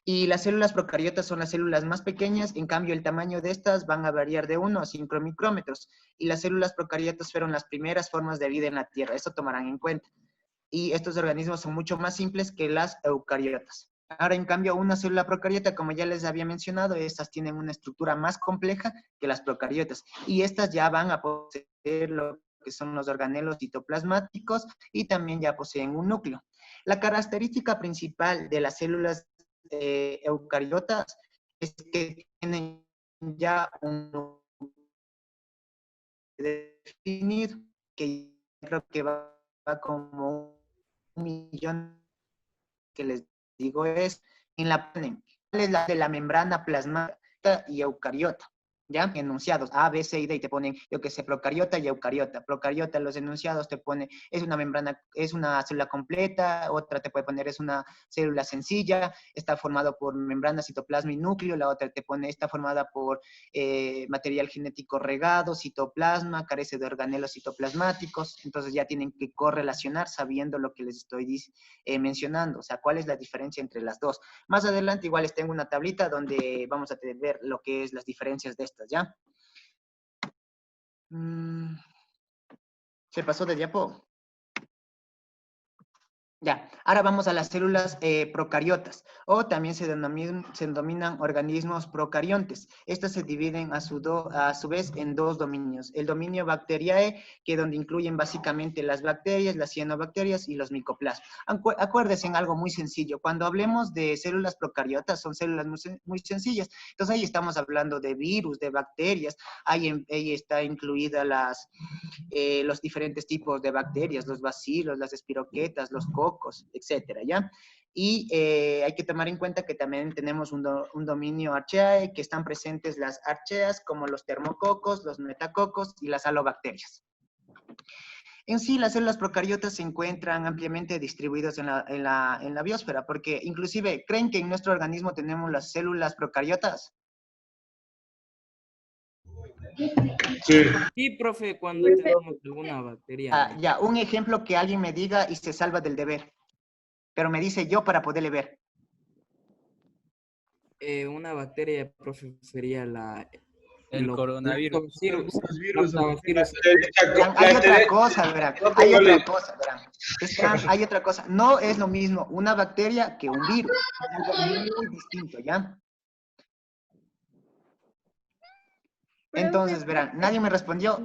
Y las células procariotas son las células más pequeñas, en cambio el tamaño de estas van a variar de 1 a 5 micrómetros, y las células procariotas fueron las primeras formas de vida en la Tierra, esto tomarán en cuenta. Y estos organismos son mucho más simples que las eucariotas. Ahora, en cambio, una célula procariota, como ya les había mencionado, estas tienen una estructura más compleja que las procariotas, y estas ya van a poseer lo que son los organelos citoplasmáticos y también ya poseen un núcleo. La característica principal de las células eucariotas es que tienen ya un definir que creo que va como 1.000.000 que les digo es en la ¿cuál es la de la membrana plasmática y eucariota? ¿Ya? Enunciados A, B, C y D, y te ponen, yo que sé, procariota y eucariota. Procariota, los enunciados te pone, es una membrana, es una célula completa, otra te puede poner, es una célula sencilla, está formado por membrana, citoplasma y núcleo, la otra te pone, está formada por material genético regado, citoplasma, carece de organelos citoplasmáticos, entonces ya tienen que correlacionar sabiendo lo que les estoy mencionando, o sea, cuál es la diferencia entre las dos. Más adelante igual les tengo una tablita donde vamos a ver lo que es las diferencias de estas, ¿ya? ¿Se pasó de diapo? Ya, ahora vamos a las células procariotas, o también se denominan organismos procariontes. Estas se dividen a su vez en dos dominios. El dominio Bacteriae, que donde incluyen básicamente las bacterias, las cianobacterias y los micoplasmas. Acuérdense en algo muy sencillo. Cuando hablemos de células procariotas, son células muy sencillas. Entonces ahí estamos hablando de virus, de bacterias. Ahí está incluida los diferentes tipos de bacterias, los bacilos, las espiroquetas, los cocos, etcétera, ¿ya? Y hay que tomar en cuenta que también tenemos un dominio Archaea, que están presentes las archeas, como los termococos, los metacocos y las halobacterias. En sí, las células procariotas se encuentran ampliamente distribuidas en la biosfera, porque inclusive, ¿creen que en nuestro organismo tenemos las células procariotas? Sí, profe, cuando tenemos alguna bacteria. Ya, un ejemplo que alguien me diga y se salva del deber, pero me dice yo para poderle ver. Una bacteria, profe, sería el coronavirus. Hay otra cosa, verán. Hay otra cosa, verán. Hay otra cosa. No es lo mismo una bacteria que un virus. Es algo muy distinto, ¿ya? Entonces, verán, nadie me respondió.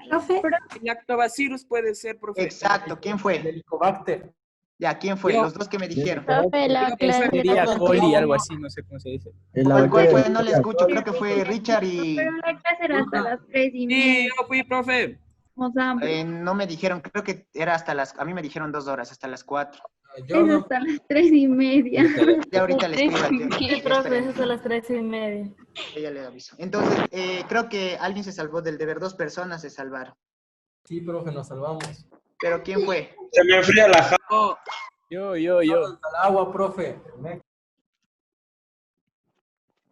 Profe, lactobacillus puede ser, profe. Exacto, ¿quién fue? Helicobacter. Ya, ¿quién fue? Los dos que me dijeron. Profe, la clase Sería coli, algo así, no sé cómo se dice. ¿Cuál fue? No le escucho, creo que fue Richard y... Pero la clase era hasta las 3:30. Sí, yo fui, profe. No me dijeron, creo que era hasta a mí me dijeron 2 horas, hasta las 4. Es hasta las 3:30. Ya ahorita les escribo. Sí, profe, es a las 3:30. Ya le aviso. Entonces, creo que alguien se salvó del deber, 2 personas se salvaron. Sí, profe, nos salvamos. ¿Pero quién fue? Se me enfría la java. Yo. Al agua, profe.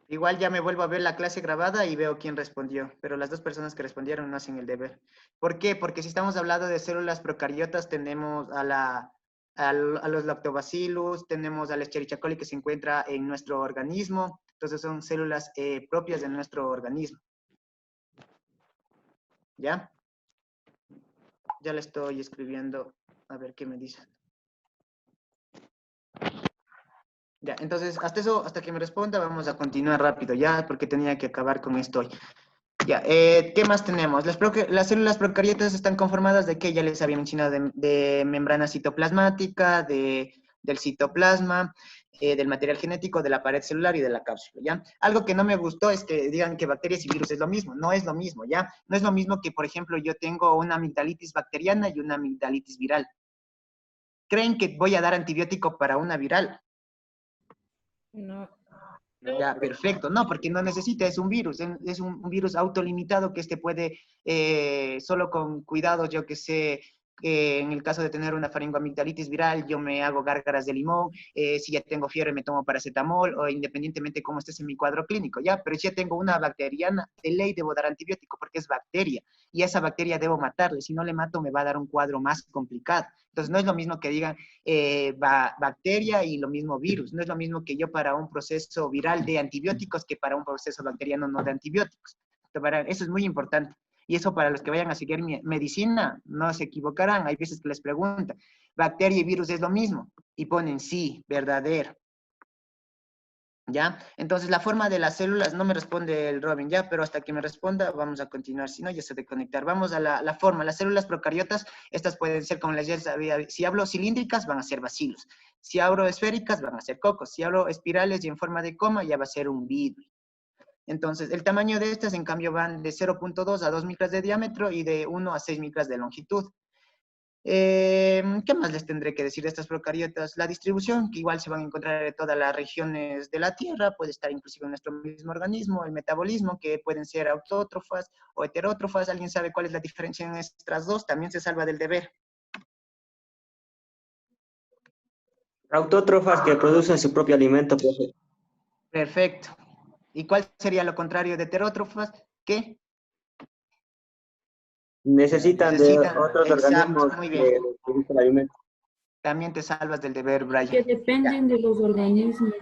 Igual ya me vuelvo a ver la clase grabada y veo quién respondió, pero las 2 personas que respondieron no hacen el deber. ¿Por qué? Porque si estamos hablando de células procariotas, tenemos a los lactobacillus, tenemos a la Escherichia coli que se encuentra en nuestro organismo, entonces son células propias de nuestro organismo. ¿Ya? Ya le estoy escribiendo, a ver qué me dicen. Ya, entonces, hasta que me responda, vamos a continuar rápido, ya, porque tenía que acabar con esto hoy. Ya, ¿qué más tenemos? Las células procariotas están conformadas de, ¿qué? Ya les había mencionado, de membrana citoplasmática, del citoplasma, del material genético, de la pared celular y de la cápsula, ¿ya? Algo que no me gustó es que digan que bacterias y virus es lo mismo. No es lo mismo, ¿ya? No es lo mismo que, por ejemplo, yo tengo una amigdalitis bacteriana y una amigdalitis viral. ¿Creen que voy a dar antibiótico para una viral? No. Ya, perfecto. No, porque no necesita, es un virus. Es un virus autolimitado que puede, solo con cuidados, yo que sé, en el caso de tener una faringoamigdalitis viral, yo me hago gárgaras de limón, si ya tengo fiebre me tomo paracetamol, o independientemente cómo estés en mi cuadro clínico, ¿ya? Pero si ya tengo una bacteriana, de ley debo dar antibiótico porque es bacteria, y a esa bacteria debo matarle, si no le mato me va a dar un cuadro más complicado. Entonces no es lo mismo que digan bacteria y lo mismo virus, no es lo mismo que yo para un proceso viral de antibióticos que para un proceso bacteriano no de antibióticos. Entonces, eso es muy importante. Y eso para los que vayan a seguir medicina, no se equivocarán. Hay veces que les preguntan, ¿bacteria y virus es lo mismo? Y ponen sí, verdadero. ¿Ya? Entonces, la forma de las células, no me responde el Robin ya, pero hasta que me responda, vamos a continuar. Si no, ya se de conectar. Vamos a la forma. Las células procariotas, estas pueden ser, como les ya sabía, si hablo cilíndricas, van a ser bacilos. Si hablo esféricas, van a ser cocos. Si hablo espirales y en forma de coma, ya va a ser un virus. Entonces, el tamaño de estas, en cambio, van de 0.2 a 2 micras de diámetro y de 1 a 6 micras de longitud. ¿Qué más les tendré que decir de estas procariotas? La distribución, que igual se van a encontrar en todas las regiones de la Tierra, puede estar inclusive en nuestro mismo organismo, el metabolismo, que pueden ser autótrofas o heterótrofas. ¿Alguien sabe cuál es la diferencia en estas dos? También se salva del deber. Autótrofas que producen su propio alimento, profe. Perfecto. ¿Y cuál sería lo contrario de heterótrofas? ¿Qué? Necesitan de otros exacto, organismos muy que bien. producen el alimento. También te salvas del deber, Brian. Que dependen de los organismos.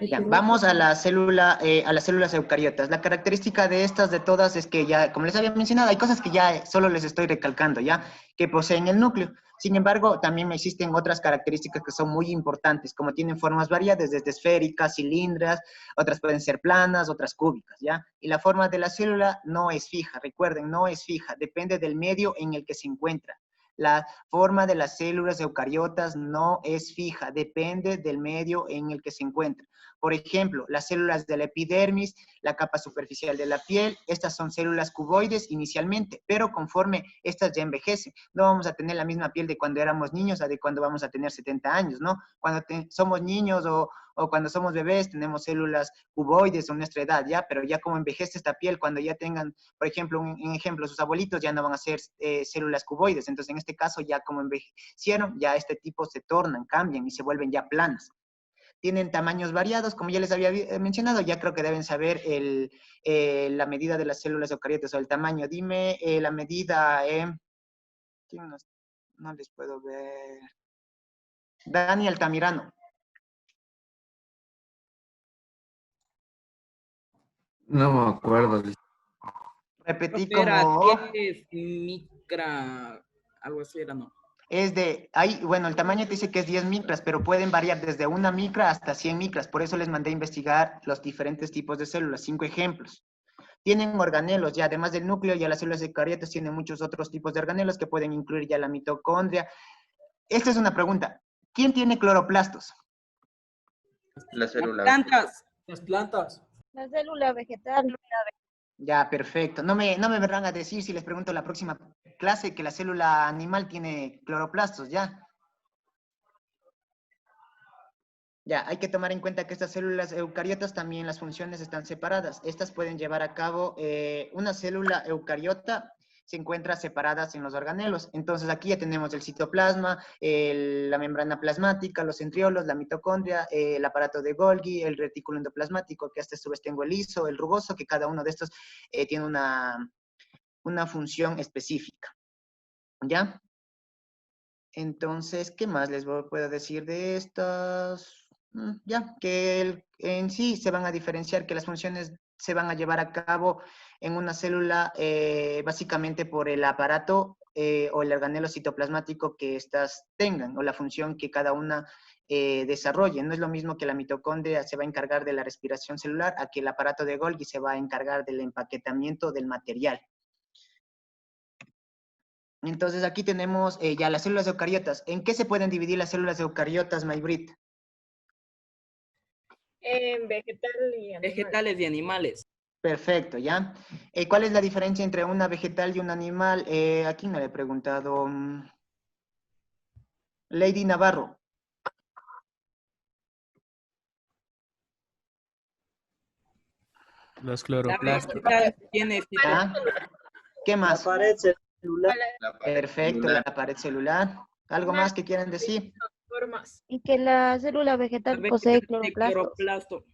Ya, vamos a la célula, a las células eucariotas. La característica de estas de todas es que ya, como les había mencionado, hay cosas que ya solo les estoy recalcando, ya, que poseen el núcleo. Sin embargo, también existen otras características que son muy importantes, como tienen formas variadas, desde esféricas, cilíndricas, otras pueden ser planas, otras cúbicas, ¿ya? Y la forma de la célula no es fija, recuerden, no es fija, depende del medio en el que se encuentra. La forma de las células eucariotas no es fija, depende del medio en el que se encuentra. Por ejemplo, las células de la epidermis, la capa superficial de la piel, estas son células cuboides inicialmente, pero conforme estas ya envejecen, no vamos a tener la misma piel de cuando éramos niños a de cuando vamos a tener 70 años, ¿no? Cuando somos niños o cuando somos bebés tenemos células cuboides a nuestra edad, ¿ya? Pero ya como envejece esta piel, cuando ya tengan, por ejemplo, un ejemplo, sus abuelitos ya no van a ser células cuboides, entonces en este caso ya como envejecieron, ya este tipo se tornan, cambian y se vuelven ya planas. Tienen tamaños variados, como ya les había mencionado, ya creo que deben saber la medida de las células eucariotas o el tamaño. Dime la medida, no les puedo ver. Dani Altamirano. No me acuerdo. Repetí Era como... 10 micra, algo así era, ¿no? Es de, bueno, el tamaño te dice que es 10 micras, pero pueden variar desde 1 micra hasta 100 micras. Por eso les mandé a investigar los diferentes tipos de células, 5 ejemplos. Tienen organelos, ya además del núcleo, ya las células eucariotas tienen muchos otros tipos de organelos que pueden incluir ya la mitocondria. Esta es una pregunta. ¿Quién tiene cloroplastos? La célula. Las plantas. Las plantas. La célula vegetal. Ya, perfecto. No me vendrán a decir si les pregunto la próxima clase que la célula animal tiene cloroplastos, ¿ya? Ya, hay que tomar en cuenta que estas células eucariotas también las funciones están separadas. Estas pueden llevar a cabo, una célula eucariota se encuentra separadas en los organelos. Entonces aquí ya tenemos el citoplasma, la membrana plasmática, los centriolos, la mitocondria, el aparato de Golgi, el retículo endoplasmático, que hasta su vez tengo el liso, el rugoso, que cada uno de estos tiene una función específica. ¿Ya? Entonces, ¿qué más les puedo decir de estas? Ya, que en sí se van a diferenciar, que las funciones se van a llevar a cabo en una célula básicamente por el aparato o el organelo citoplasmático que éstas tengan, o la función que cada una desarrolle. No es lo mismo que la mitocondria se va a encargar de la respiración celular, a que el aparato de Golgi se va a encargar del empaquetamiento del material. Entonces aquí tenemos ya las células eucariotas. ¿En qué se pueden dividir las células eucariotas, Maybrit? En vegetal y animal. Vegetales y animales. Perfecto, ¿ya? ¿Cuál es la diferencia entre una vegetal y un animal? Aquí no le he preguntado. Lady Navarro. Los cloroplastos. Tiene ¿Ah? ¿Qué más? La pared celular. Perfecto, la pared celular. ¿Algo más que quieran decir? Formas. Y que la célula vegetal posee cloroplastos. cloroplasto.